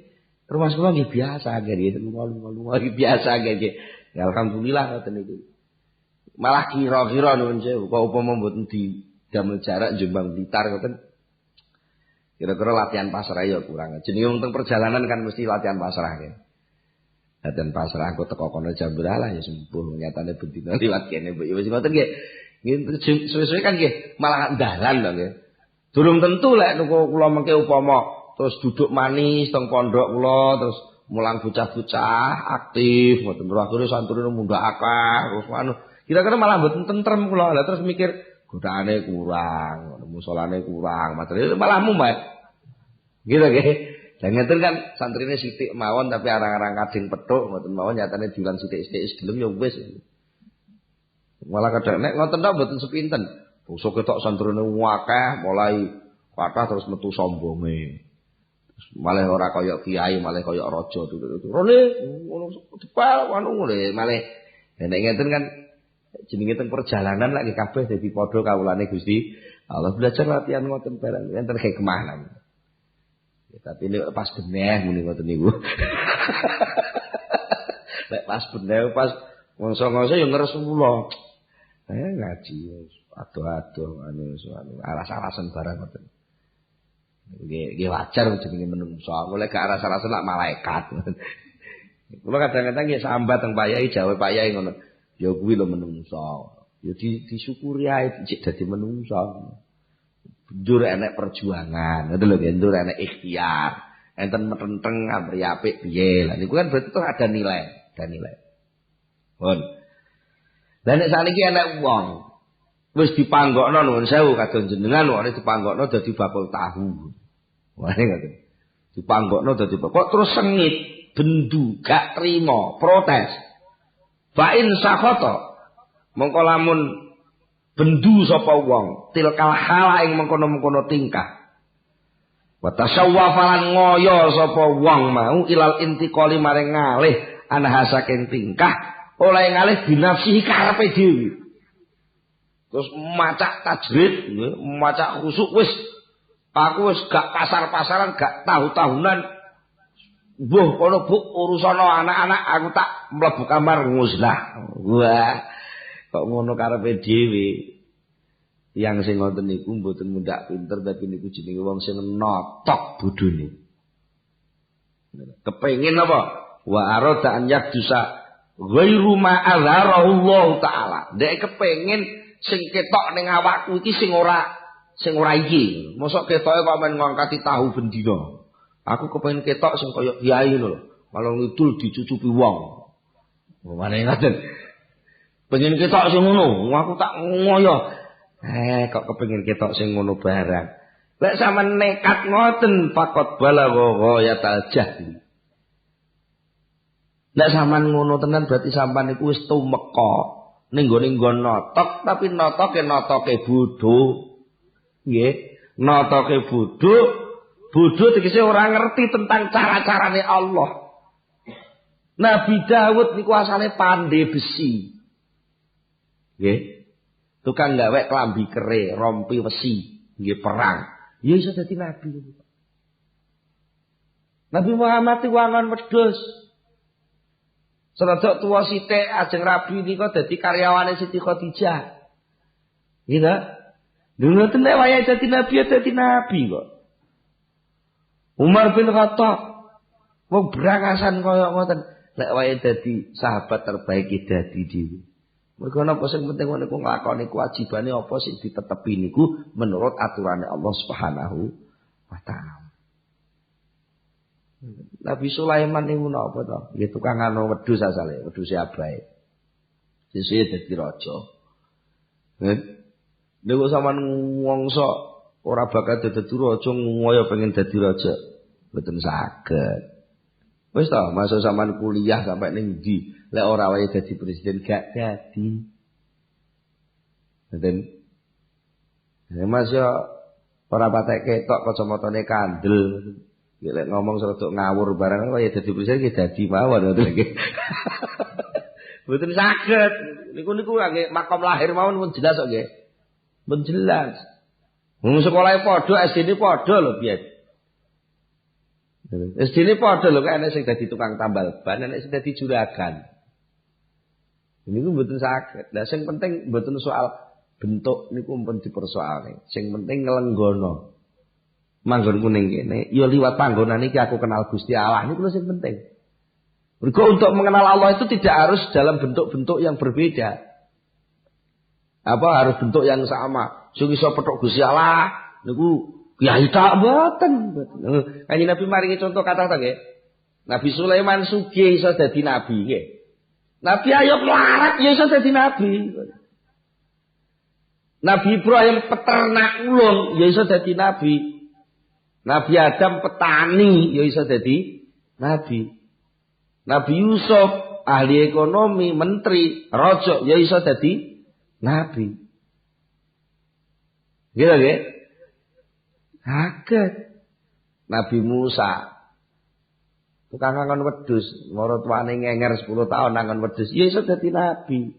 rumah sekolah nggih biasa nggih lunga-lunga biasa nggih. Ya alhamdulillah ngoten niku. Malah kira-kira nuwun sewu kok upama mboten didamel jarak Jombang Blitar ngoten. Kira-kira latihan pasrah ya kurang. Jenenge wong teng perjalanan kan mesti latihan pasrah nggih. Latihan pasrah aku teko kono jam berapa ya sembuh nyatane bendina liwat kene mbok ya wis ngoten nggih. Nggih suwe-suwe kan nggih malah dalan lho nggih. Durung tentu lek kula mengke upama terus duduk manis teng pondok kula terus mulang bocah-bocah aktif ngoten terus akhire santrine mundhak akeh terus anu kira-kira malah mboten tentrem kula lah terus mikir godaane kurang musolane kurang materi malah mumet gitu nggih lan ngeten kan santrine sithik mawon tapi arang-arang kading petuk ngoten mawon nyatane diulang sithik-sithik gelem ya wis malah kadang nek ngoten tok mboten sepinten bosok ketok santrine akeh mulai kathah terus metu sombonge malah ora kaya kiai malah kaya raja turune ngono depal anu ngene malah nek ngeten kan jenenge teng perjalanan lagi kabeh dadi padha kawulane Gusti Allah belajar latihan ngoten barang enten hikmah nang ya, tapi nek pas beneh muni ngoten niku nek pas beneh pas ngongso-ngongso ya ngeres kula ngaji adoh-adoh anu alas-alasan barang ngoten. Nggih wajar jenenge menungso. Mulai ke arah salah lak malaikat. Kula kadang-kadang nggih sambat teng Pak Yai jawab Pak Yai ngono. Ya kuwi lho menungso. Ya disyukuri ae dicik dadi menungso. Ndur enek perjuangan, ngoten lho nggih, ndur enek ikhtiar. Enten metenteng amri apik piye. Lah niku kan berarti ada nilai, Pun. Lah nek saniki enek wong wis dipanggokno nuwun sewu kadon jenengan kok dipanggokno dadi bakul tahu. Wah ngoten. Dipanggokno dadi kok terus sengit, bendu, gak trima, protes. Fa in sakhata mongko lamun bendu sapa wong, tilkal hala ing mengkono-mengkono tingkah. Wa tasawwafalan ngoyo sapa wong mau ilal intiqali maring ngalih anha saking tingkah, oleh ngalih binafsihi karepe dhewe. Terus macak tajrid, macak khusuk wis aku wis gak pasar-pasaran, gak tahu-tahunan. Mbuh kono Bu urusana anak-anak aku tak mlebu kamar nguzlah. Wah, kok ngono karepe dhewe. Yang sing ngoten niku mboten mundak pinter tapi niku jenenge wong sing notok bodhone. Kepengin apa? Wa arada an yakdusa ghairu ma azharahu Allah taala. Dek kepengin sing ketok ning awakku iki sing ora iki. Mosok ketoke kok men ngangkati tahu bendina. Aku kepengin ketok sing kaya kiai ngono lho. Malah ngidul dicucupi wong. Mane ngoten. Pengen ketok sing ngono, aku tak ngoyo. Kok kepengin ketok sing ngono barang. Lek sampean nekat ngoten fakot balagha ya tajah. Lek sampean ngono tenan berarti sampean iku wis tumeka ning gone nggon notok tapi notoke bodho. Nggih, notoke bodho. Bodho tegese ora ngerti tentang cara-carane Allah. Nabi Daud niku asale pandai besi. Nggih. Tukang gawe klambi kere, rompi besi, nggih perang. Ya iso dadi nabi. Nabi Muhammad iku angon wedhus. Serodok tuwa sithik ajeng rabi nika dadi karyawane Siti Khadijah. Nggih ta? Dene tenan wayahe dadi nabi kok. Umar bin Khattab wong brangasan kaya ngoten. Lek wayahe dadi sahabat terbaik dadi dhewe. Mergo napa sing penting niku nglakoni kewajibane apa sing ditetepi niku menurut aturane Allah Subhanahu wa taala. Nabi Sulaiman niku napa to? Nggih tukang anu wedhus asale, wedhuse abahe. Sesuk dadi raja. Nek sampean ngongso ora bakal dadi raja ngoyo pengen dadi raja, mboten saged. Wis to, masuk sampean kuliah sampai ning ndi? Lek ora wae dadi presiden gak dadi. Ngoten. Mas yo ora patek ketok kacamatane kandel. Lek ngomong serodok ngawur barang wae dadi presiden ki dadi mawon ngoten nggih. Mboten saged. Niku nggih makom lahir mawon pun jelas kok nggih. Pun jelas. Wong sekolahe padha, SD-ne padha lho biyen. SD-ne padha lho kok ana sing dadi tukang tambal ban, ana sing dadi juragan. Niku mboten saged. Lah sing penting mboten soal bentuk niku pun dipersoalne. Sing penting nglenggono. Manggonku ning kene, ya liwat panggonan iki aku kenal Gusti Allah niku lho sing penting. Mergo untuk mengenal Allah itu tidak harus dalam bentuk-bentuk yang berbeda. Apa harus bentuk yang sama. Sing iso petuk Gusti Allah niku kiai tak mboten. Kanjeng Nabi maringi contoh kata nggih. Nabi Sulaiman sugih iso dadi nabi nggih. Nabi Ayub melarat ya iso dadi nabi. Nabi Ibrahim peternak ulun ya iso dadi nabi. Nabi Adam petani ya iso dadi nabi. Nabi Yusuf ahli ekonomi, menteri, raja ya iso dadi nabi. Gitu nggih? Saged. Nabi Musa tukang ngangon wedhus, moro tuane ngenger 10 tahun ngangon wedhus, ya iso dadi nabi.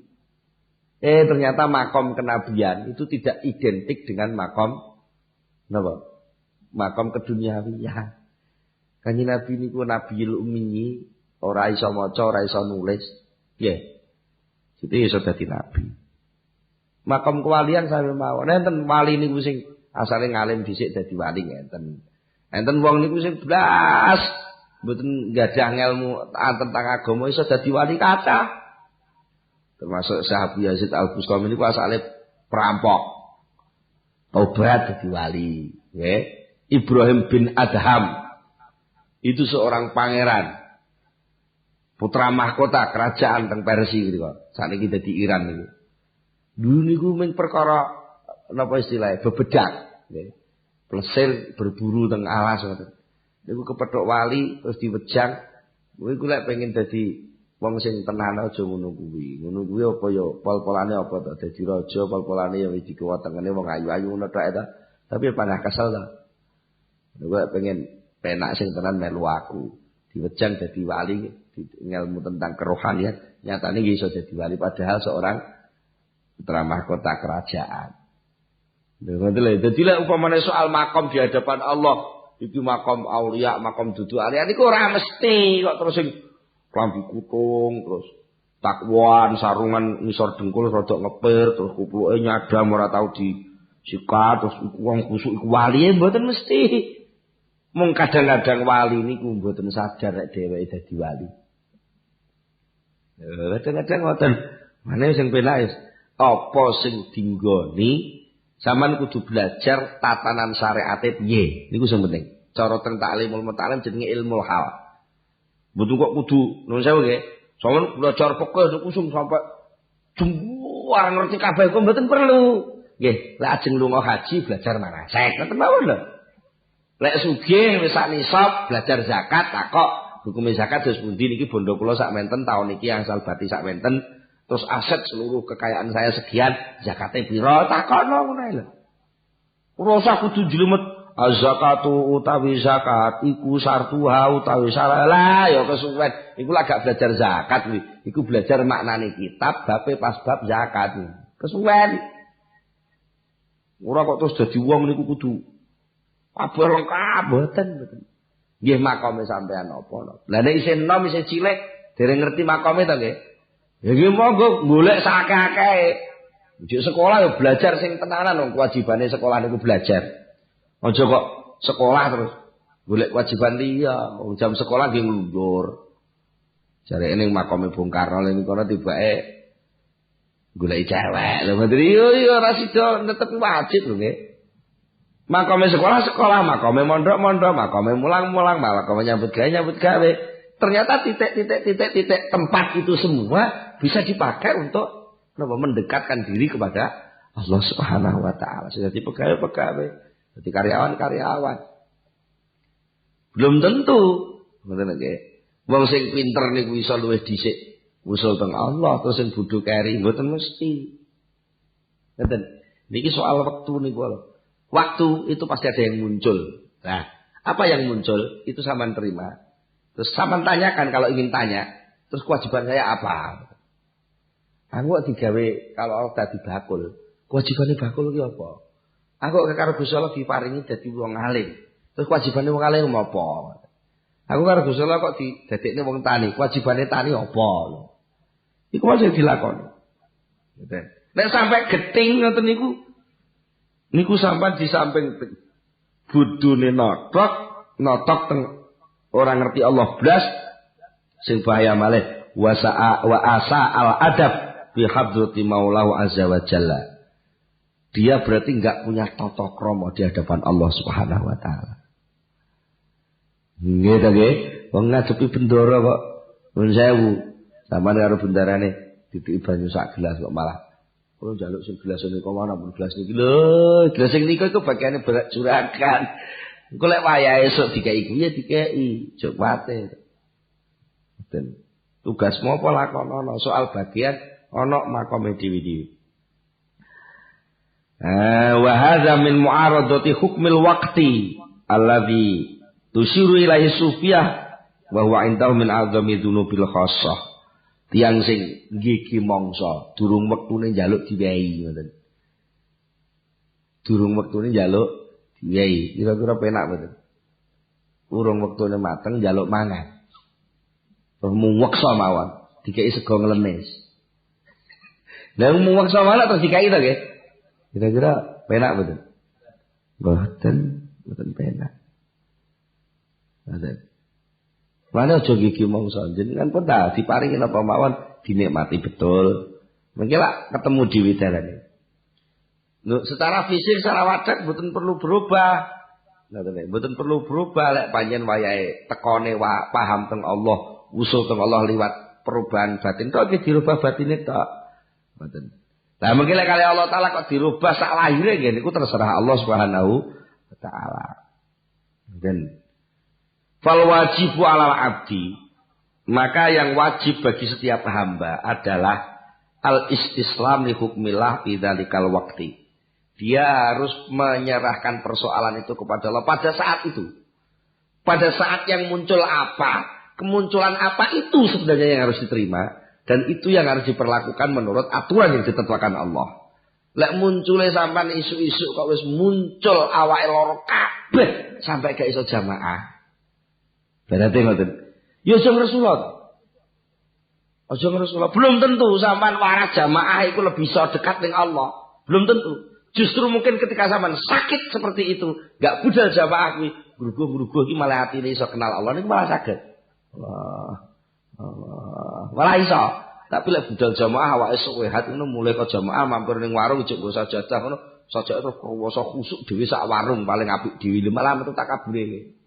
Ternyata makom kenabian itu tidak identik dengan makom napa? Makom keduniawian. Kanjeng Nabi niku Nabiyul Ummi, ora iso maca, ora iso nulis. Nggih. Jadi iso dadi nabi. Makom kewalian sampe mawon. Enten wali niku sing asale ngalim dhisik dadi wali ngenten. Enten wong niku sing blas mboten gadah ilmu tentang agama iso dadi wali kathah. Termasuk Syekh Yazid Al-Bustami niku asale perampok. Tobat dadi wali, nggih. Ibrahim bin Adham itu seorang pangeran. Putra mahkota kerajaan teng Persia gitu kok. Sakniki dadi Iran niku. Dulu niku mung perkara napa istilahnya bebedak, nggih. Plesir berburu teng alas ngoten. Niku kepethuk wali terus diwejang. Kowe iku lek pengen dadi wong sing tenan aja ngono kuwi. Ngono kuwi apa ya pol-polane apa to dadi raja, pol-polane ya wis dikewa tengene wong ayu-ayu ngono tok ta. Tapi panah kesel to. Kowe pengen penak sing tenan melu aku. Diwejang dadi wali, ilmu tentang kerohanian, nyatane iso dadi wali padahal seorang putra mahkota kerajaan. Ngoten lho. Dadi lek upamane soal makom di hadapan Allah iki makom aulia, makom dudu aulia niku ora mesti kok terus sing klambi kutung, terus takwan, sarungan ngisor dengkul rada ngepir, terus kupuke nyadam ora tau disikat, terus wong kusuk iku wali mboten mesti. Mung kadang-kadang wali niku mboten sadar nek dheweke dadi wali. Kadang-kadang ngoten. Mane sing penak apa sing dinggoni sampean kudu belajar tatanan syariate piye. Niku sing penting. Cara teng taklimul mutalim jenenge ilmu hal. Mboten kok kudu nuwun sewu nggih. Soalnya belajar fikih niku sing sampai jembar ngerti kabeh kok mboten perlu. Nggih, lek ajeng lunga haji belajar manasik, ngoten mawon lho. Lek sugih wis sak nisab belajar zakat takok hukum zakat terus pundi niki bondo kula sak menten taun niki angsal bati sak menten terus aset seluruh kekayaan saya sekian zakate pira takokno ngono lho. Ora usah kudu jlemet az-zakatu utawi zakat iku sartuha utawi salah ya kesuwen iku lak gak belajar zakat kuwi iku belajar maknane kitab bape pas bab zakat kesuwen. Ora kok terus dadi wong niku kudu kabeh lengkap mboten. Nggih makome sampean apa? Lah nek isih enom isih cilik dereng ngerti makome to nggih. Ya nggih monggo golek sakake. Juk sekolah ya belajar sing tenanan wong kewajibane sekolah niku belajar. Aja kok sekolah terus golek kewajiban liya. Wong jam sekolah nggih nglundur. Jareke ning makome Bung Karno niku kono tibake golek cewek. Lha bener yo ora sida tetep wajib lho nggih. Makome sekolah, makome mondok, makome mulang, makome nyambut gawe. Ternyata titik tempat itu semua bisa dipakai untuk mendekatkan diri kepada Allah Subhanahu wa taala. Jadi pegawai, jadi karyawan. Belum tentu, ngoten nggih. Wong sing pinter niku iso luwih dhisik usul teng Allah, terus sing bodho keri mboten mesti. Ngoten. Niki soal wektu niku lho. Waktu itu pasti ada yang muncul. Nah, apa yang muncul itu sampean terima. Terus sampean tanyakan kalau ingin tanya, terus kewajiban saya apa? Aku digawe kalau Allah dadi bakul. Kewajibane bakul ki apa? Aku karo Gusti Allah diparingi dadi wong alim. Terus kewajibane wong alim apa? Aku karo Gusti Allah kok didadekne wong tani. Kewajibane tani apa? Iku masih dilakoni. Nek sampai geting ngoten niku sampean di samping budune notok teng orang ngerti Allah blas sing bahaya malih wa asa al adab bi hadrati maulahu azza wa jalla. Dia berarti enggak punya tata krama di hadapan Allah Subhanahu wa taala. Nggih ta nggih, wong ngadepi bendara kok nun sewu, sampean karo bendarane dituki banyu sak gelas kok malah kalau jaluk sing gelas niku mana pun gelas niki lho, gelas sing niku iku bagiane berat juragan. Engko lek wayahe esuk dikeki ku ya dikeki, jok pate. Den tugasmu apa lakonono soal bagian ana makome dewi-dewi. Wa hadza min mu'aradati hukmil waqti alladzi tusiru ilaihi sufiyah wa huwa indahu min a'zami dzunubil khassah. Tiang sing gigi mangsa durung wektune njaluk diwehi ngoten. Durung wektune njaluk diwehi. Kira-kira penak mboten? Urung wektune mateng njaluk mangan. Terus muweksa mawon, dikeki sego nglemis. Lah muweksa malah terus dikeki to nggih. Kira-kira penak mboten? Mboten penak. Mboten. Mana aja gigi mongso jenengan pun dah diparingi napa mawon dinikmati betul. Mengki lak ketemu dhewe dalane. Lho secara fisik secara wadak mboten perlu berubah. Ngoten mboten perlu berubah lek panjen wayahe tekone paham teng Allah, usul teng Allah liwat perubahan batin tok iki dirubah batine tok. Mboten. Lah mengki lek kali Allah taala kok dirubah sak lahire nggih niku terserah Allah Subhanahu wa taala. Dan fal wajibu alal abdi, maka yang wajib bagi setiap hamba adalah al istislam li hukmillah fi dzalikal waqti. Dia harus menyerahkan persoalan itu kepada Allah pada saat itu. Pada saat yang muncul apa, kemunculan apa itu sebenarnya yang harus diterima dan itu yang harus diperlakukan menurut aturan yang ditetapkan Allah. Lek muncule sampean isu-isu kok wis muncul awake loro kabeh sampai gak iso jamaah. Berarti ngoten. Ya aja ngresulot. Aja ngresulot. Belum tentu sampean waras jamaah iku lebih iso dekat dengan Allah. Belum tentu. Justru mungkin ketika sampean sakit seperti itu, enggak budal jamaah kuwi, grubuh-grubuh iki malah atine iso kenal Allah niku malah saged. Allah. Malah iso. Tapi lek budal jamaah awake sehat ngono mulai ke jamaah mampir ning warung ijek nggo sajadah ngono, sajadah terus kuwasa khusuk dhewe sak warung paling apik dhewe malah metu takabure.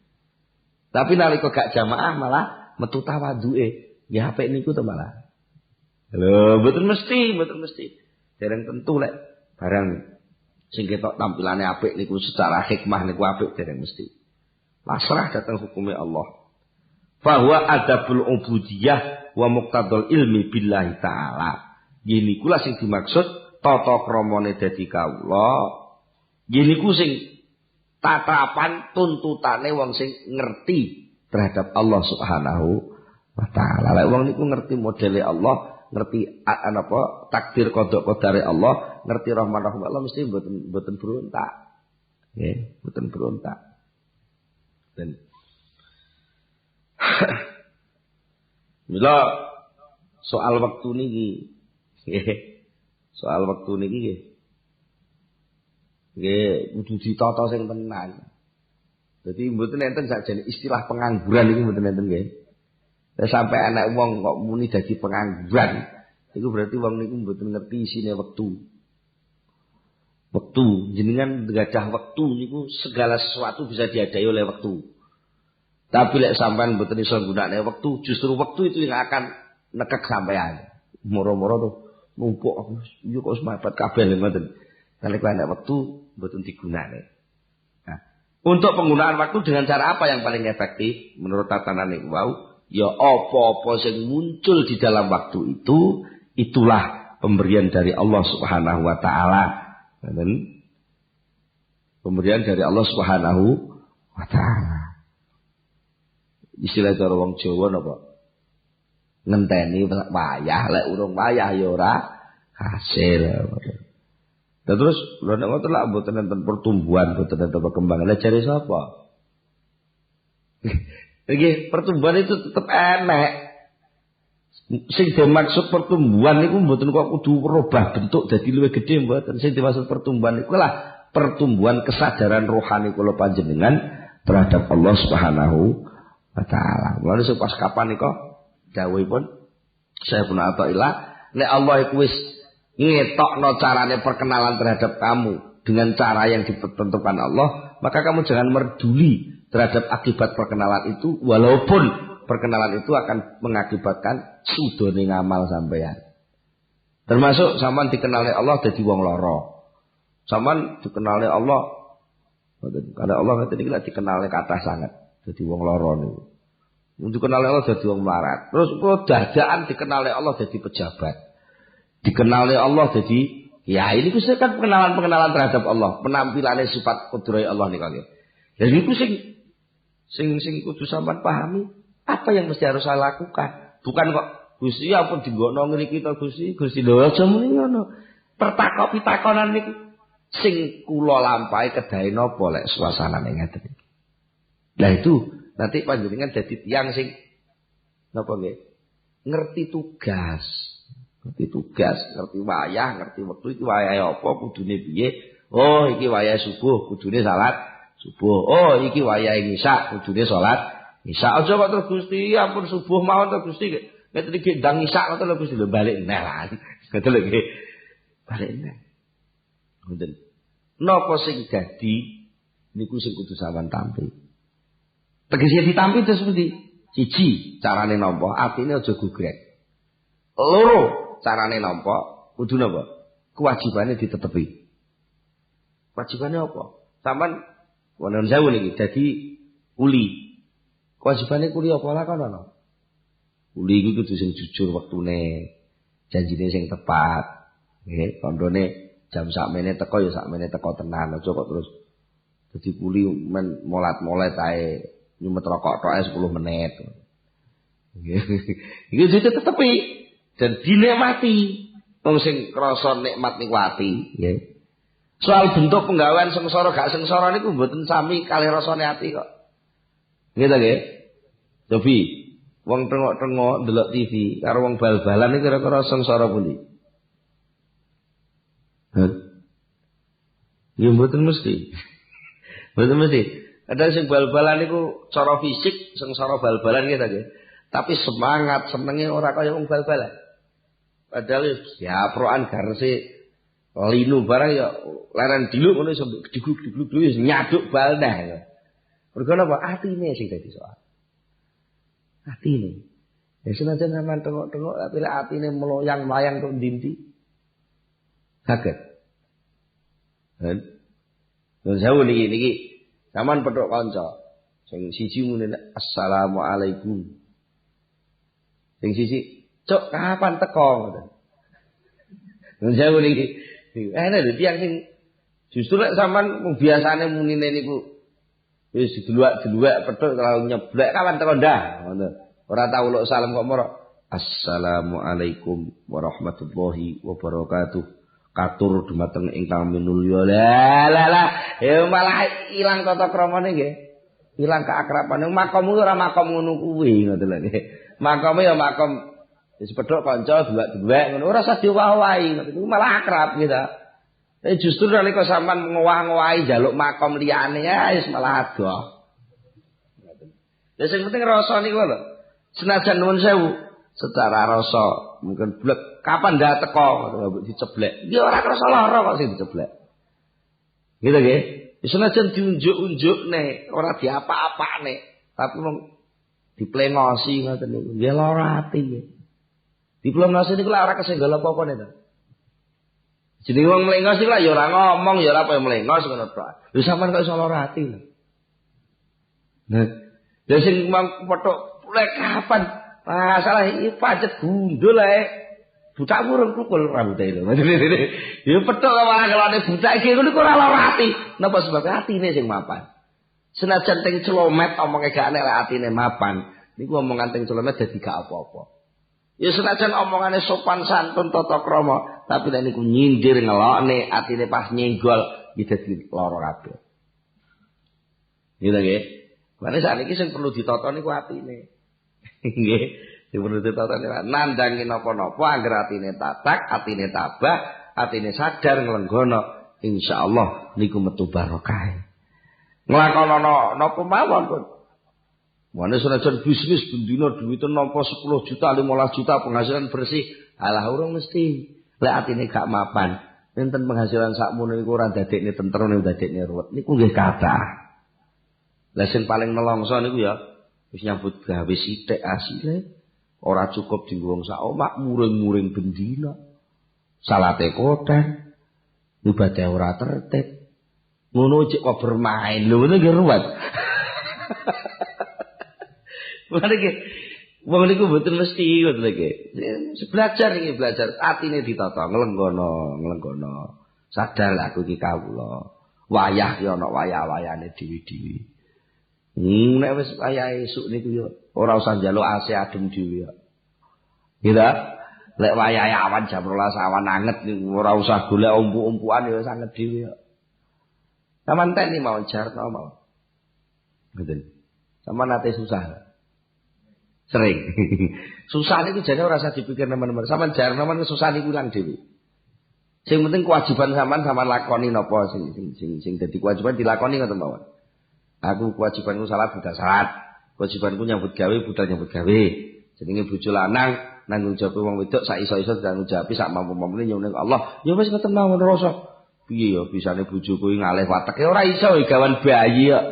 Tapi nalika gak jamaah malah metu tawadhuke. Ya apik niku to malah. Lho, mboten mesti. Dereng tentu lek barang sing ketok tampilane apik niku secara hikmah niku apik dereng mesti. Pasrah datang hukumnya Allah. Bahwa adabul ubudiyah wa muqtadul ilmi billahi ta'ala. Gini kula sing dimaksud tata kramane dadi kawula. Gini ku sing tatapan tuntutane wong sing ngerti terhadap Allah Subhanahu wa taala. Lek wong niku ngerti modele Allah, ngerti apa takdir qada qadare Allah, ngerti rahmat Allah mesti mboten berontak. Nggih, mboten berontak. Dan mila soal waktu niki soal waktu niki nggih kudu ditata sing tenan. Dadi mboten enten sakjane istilah pengangguran iki mboten enten nggih. Lah sampai anak wong kok muni dadi pengangguran, iku berarti wong niku mboten ngerti isine wektu. Wektu jenengan gadah wektu niku segala sesuatu bisa diadai oleh wektu. Tapi lek sampean mboten iso nggunakake wektu, justru wektu itu yang akan nekek sampean. Moro-moro tuh numpuk aku yo kok semapet kabeh ngoten. Nek ana wektu mboten digunakake. Nah, untuk penggunaan waktu dengan cara apa yang paling efektif menurut tatanan niku wau? Ya apa-apa sing muncul di dalam waktu itu itulah pemberian dari Allah Subhanahu wa taala. Pemberian dari Allah Subhanahu wa taala. Istilah cara wong Jawa napa? Ngenteni wayah, lek urung wayah ya ora hasil. Dan terus lha nek ngoten lak mboten enten pertumbuhan, mboten enten perkembangan. Lah jare sapa? Iki pertumbuhan itu tetep enek. Sing dimaksud pertumbuhan niku mboten kok kudu merubah bentuk dadi luwih gedhe mboten. Sing dimaksud pertumbuhan niku lah pertumbuhan kesadaran rohani kula panjenengan terhadap Allah Subhanahu wa taala. Mulane pas kapan nika dawuhipun saya pun atailah nek Allah iku wis ngetokno carane perkenalan terhadap kamu dengan cara yang ditentukan Allah, maka kamu jangan merduli terhadap akibat perkenalan itu walaupun perkenalan itu akan mengakibatkan sudone ngamal sampeyan. Termasuk sampean dikenal Allah dadi wong lara. Sampean dikenal Allah karena Allah ngerti iki lek dikenal kathah sanget. Jadi wong lara niku. Untuk kenal Allah dadi wong melarat. Terus dadaan dikenal Allah dadi pejabat. Dikenal Allah dadi ya ini ku kan pengenalan terhadap Allah, penampilannya sifat kudrai Allah niku nggih. Lha niku sing kudu sampean pahami apa yang mesti harus saya lakukan. Bukan kok Gusti ampun digono ngriki to Gusti lho aja muni ngono. Pertakon-pitakonan niku sing kula lampahi kedahe napa lek suasanane ngeten iki. Nah itu nanti panjenengan jadi tiang sing napa nggih? Ngerti tugas, ngerti wayah, ngerti wektu iki wayahe apa, kudune piye? Oh, iki wayahe subuh, kudune salat subuh. Oh, iki wayahe isya, kudune salat isya. Aja kok terus Gusti, ampun subuh mawon to Gusti. Nek iki ndang isya ngoten lho Gusti lho balik neh lah. Ngoten lho nggih. Balik neh. Ngoten. Napa sing dadi niku sing kudu sampean tampil. Tegese ditampi terus seperti siji carane nampa atine aja gugrek. Loro carane nampa kudu napa? Kewajibane ditetepi. Wajibane apa? Sampeyan wonon sewu niki dadi kuli. Kewajibane kuli apa lakonono? Kuli iku kudu sing jujur wektune, janjine sing tepat. Nggih, kandhane jam sakmene teko ya sakmene teko tenan, aja kok terus dadi kuli men molat-molet ae. Nyumet rokok toke 10 menit. Iki ditetepi dan dinikmati. Wong sing krasa nikmat niku ati, nggih. Soal bentuk penggawean sengsara gak sengsara niku mboten sami kalih rasane ati kok. Nggih ta nggih? Cobi wong tengok-tengok ndelok TV karo wong bal-balan iki kira-kira sengsara pundi? Ya mboten mesti. Mboten mesti. Kadang sing bal-balan niku cara fisik sengsara bal-balan gitu nggih. Tapi semangat senenge ora kaya wong bal-balan. Padahal ya proan garese linu barang ya leren diluk ngono iso digluk-gluk wis nyaduk bal dah ya. Mergo napa atine sing dadi soal. Atine. Ya senajan sampean tengok-tengok tapi lek atine meloyang-layang tok ndi-ndi. Saged. Kan? Nun sewu niki sampean petuk kanca. Sing siji muni assalamualaikum. Sing siji, "Cuk, kapan teko?" ngoten. Nun sewu niki. Enak lho tiyang sing justru lek sampean biasane munine niku wis deluak-deluak petuk terlalu nyeblek kapan teko ndah ngono. Ora tau luk salam kok moro. Assalamualaikum warahmatullahi wabarakatuh. Katur dumateng ingkang minulya. Lah, ya malah ilang tata kramane nggih. Ilang keakraban. Makommu ora makom ngono kuwi ngoten lho nggih. Makome ya makom wis pedhok kanca duwek-duwek ngono ora usah diwah-wahi ngoten. Malah akrab gitu. Tapi justru nalika sampean ngowah-ngowahi njaluk makom liyane ya wis malah adoh. Ya sing penting rasa niku lho. Senajan nuwun sewu secara rasa mungkin blek kapan dah teko mbok diceblek. Dia ora krasa lara kok sing diceblek. Gitu nggih. Senajan diunjuk-unjukne, ora diapa-apane, tapi mung diplengosi ngoten niku. Nggih lara ati nggih. Diplengosi niku ora kesenggol apa-apa niku. Jenenge wong mlengos iku ya ora ngomong ya ora apa mlengos ngono tok. Lha sampean kok iso lara ati lho. Nah, lha sing pothok lek kapan masalah iki pacet gundul ae. Butak urung kukul rambute lho. Ya petuk malah kelane butak iki ngono kok ora lara ati. Napa sebab atine sing mapan. Senajan teng celomet omonge gak enek lek atine mapan, niku omongan teng celomet dadi gak apa-apa. Ya senajan omongane sopan santun tata krama, tapi nek niku nyindir ngelokne atine pas nyenggol iki dadi lara kabeh. Gitu nggih. Mane sakniki sing perlu ditata niku atine. Nggih, dipun ditatani nandangi napa-napa angger atine tatak, atine tabah, atine sadar nglenggono, insyaallah niku metu barokah. Nglakonana napa mawon pun. Mane senajan bisnis bendina duwite nampa 10 juta, 15 juta penghasilan bersih, alah urung mesti. Lek atine gak mapan, enten penghasilan sakmono iku ora dadekne tentrem ning dadekne ruwet. Niku nggih kathah. Lah sing paling nelongso niku ya wis nyambut gawe sithik asile ora cukup dinggo wong sak omah muring-muring bendina salate koten ibadah ora tertib ngono cek kok bermain lho ngono nggih ruwet. Mari wong niku mboten mesti ngoten iki. Belajar iki belajar atine ditata nglenggono sadar aku iki kawula wayah ki ana wayah-wayane dhewe-dhewe. Nek wis kaya esuk niku yo ora usah njaluk AC adem dhewe yo. Gitu. Lek wayahe awan jam 12 awan anget niku ora usah golek umpu-umpuan yo sanget dhewe yo. Sampeyan teni mau jarno mau. Ngoten. Sampeyan nate susah. Sering. Susah niku jane ora usah dipikir nemen-nemen. Sampeyan jarno men susah niku ilang dhewe. Sing penting kewajiban sampeyan lakoni napa sing dadi kewajiban dilakoni ngoten mawon. Aku kewajibanku salat budal salat. Kewajibanku nyambut gawe budal nyambut gawe. Jenenge bojo lanang nanggung jawab wong wedok sak iso-iso nanggung jawab sak mampu-mampune nyuwun Allah. Ya wis ngoten mawon rasa. Piye ya bisane bojo kuwi ngalih wateke ora iso gawan bayi kok.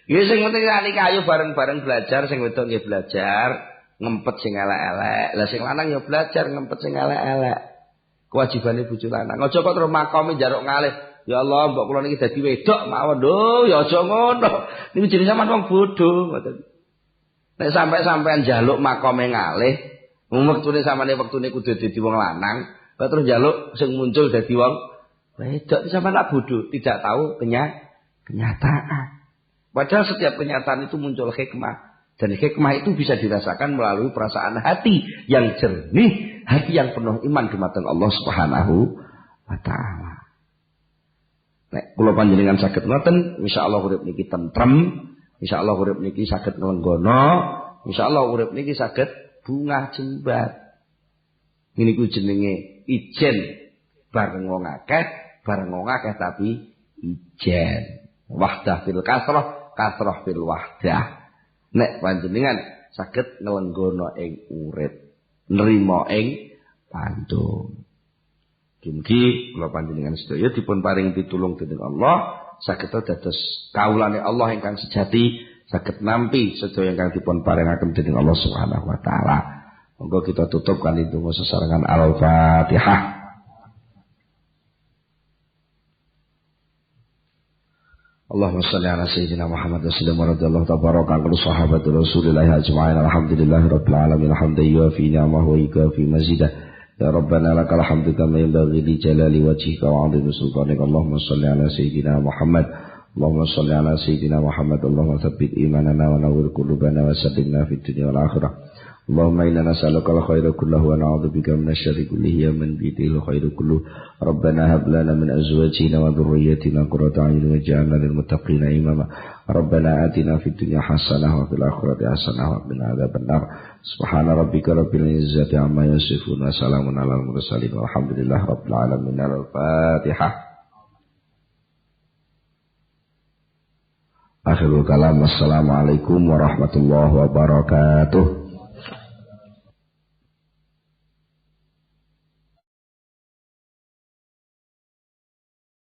Ya sing penting nek ayo bareng-bareng belajar sing wedok nggih belajar ngempet sing elek-elek. Lah sing lanang ya belajar ngempet sing elek-elek. Kewajibane bojo lanang. Aja kok terus makome njaruk ngalih. Ya Allah, mbok kula niki dadi wedok mawon lho, ya aja ngono. Niku jenenge sampean wong bodho ngoten. Nek sampean njaluk makome ngalih, wektune sampeyan wektune kudu dadi wong lanang, kok terus njaluk sing muncul dadi wong wedok sampean lak bodho, tidak tahu kenyataan. Padahal setiap kenyataan itu muncul hikmah. Dan hikmah itu bisa dirasakan melalui perasaan hati yang jernih, hati yang penuh iman dumateng Allah Subhanahu wa taala. Nek kula panjenengan saged ngoten, insyaallah urip niki tentrem, insyaallah urip niki saged nglenggono, insyaallah urip niki saged bungah jembar. Niku jenenge ijen bareng wong akeh tapi ijen. Wahdah fil kasrah, kasrah fil wahdah. Nek panjenengan saged nglenggono ing urip, nrimo ing pandung. Mugi kula panjenengan sedaya dipun paring pitulung dening Allah saged dados kawulane Allah ingkang sejati saged nampi sedaya ingkang dipun paringaken dening Allah Subhanahu wa taala. Monggo kita tutup kanthi donga sesarengan Al-Fatihah. Allahumma shalli ala sayyidina Muhammad wa sallim radhiyallahu tabaraka an sahabati Rasulillah ajma'in alhamdulillahi rabbil alamin hamdan yuafi ni'amahu wa yukafi mazidah ya rabbana lakal hamdu kama yanbaghi li jalali wajhika wa 'azimi sultanika Allahumma shalli ala sayyidina Muhammad Allahumma shalli ala sayyidina Muhammad Allahumma tsabbit imanana wa nawwir qulubana wa saddidna fid dunya wal akhirah Allahumma inna nas'aluka al-khayra kullahu wa na'udzubika minasy-syarri kullihi ya man biyadihi al-khayru kulluhu Rabbana hab lana min azwajina wa dhurriyyatina qurrata a'yun waj'alna lil muttaqina imama Rabbana atina fid dunya hasanah wa fil akhirati hasanah wa qina adzabannar Subhana rabbika rabbil izzati amma yasifun wa salamun alal mursalin walhamdulillahi rabbil alamin al-Fatihah Akhirul kalam wassalamualaikum warahmatullahi wabarakatuh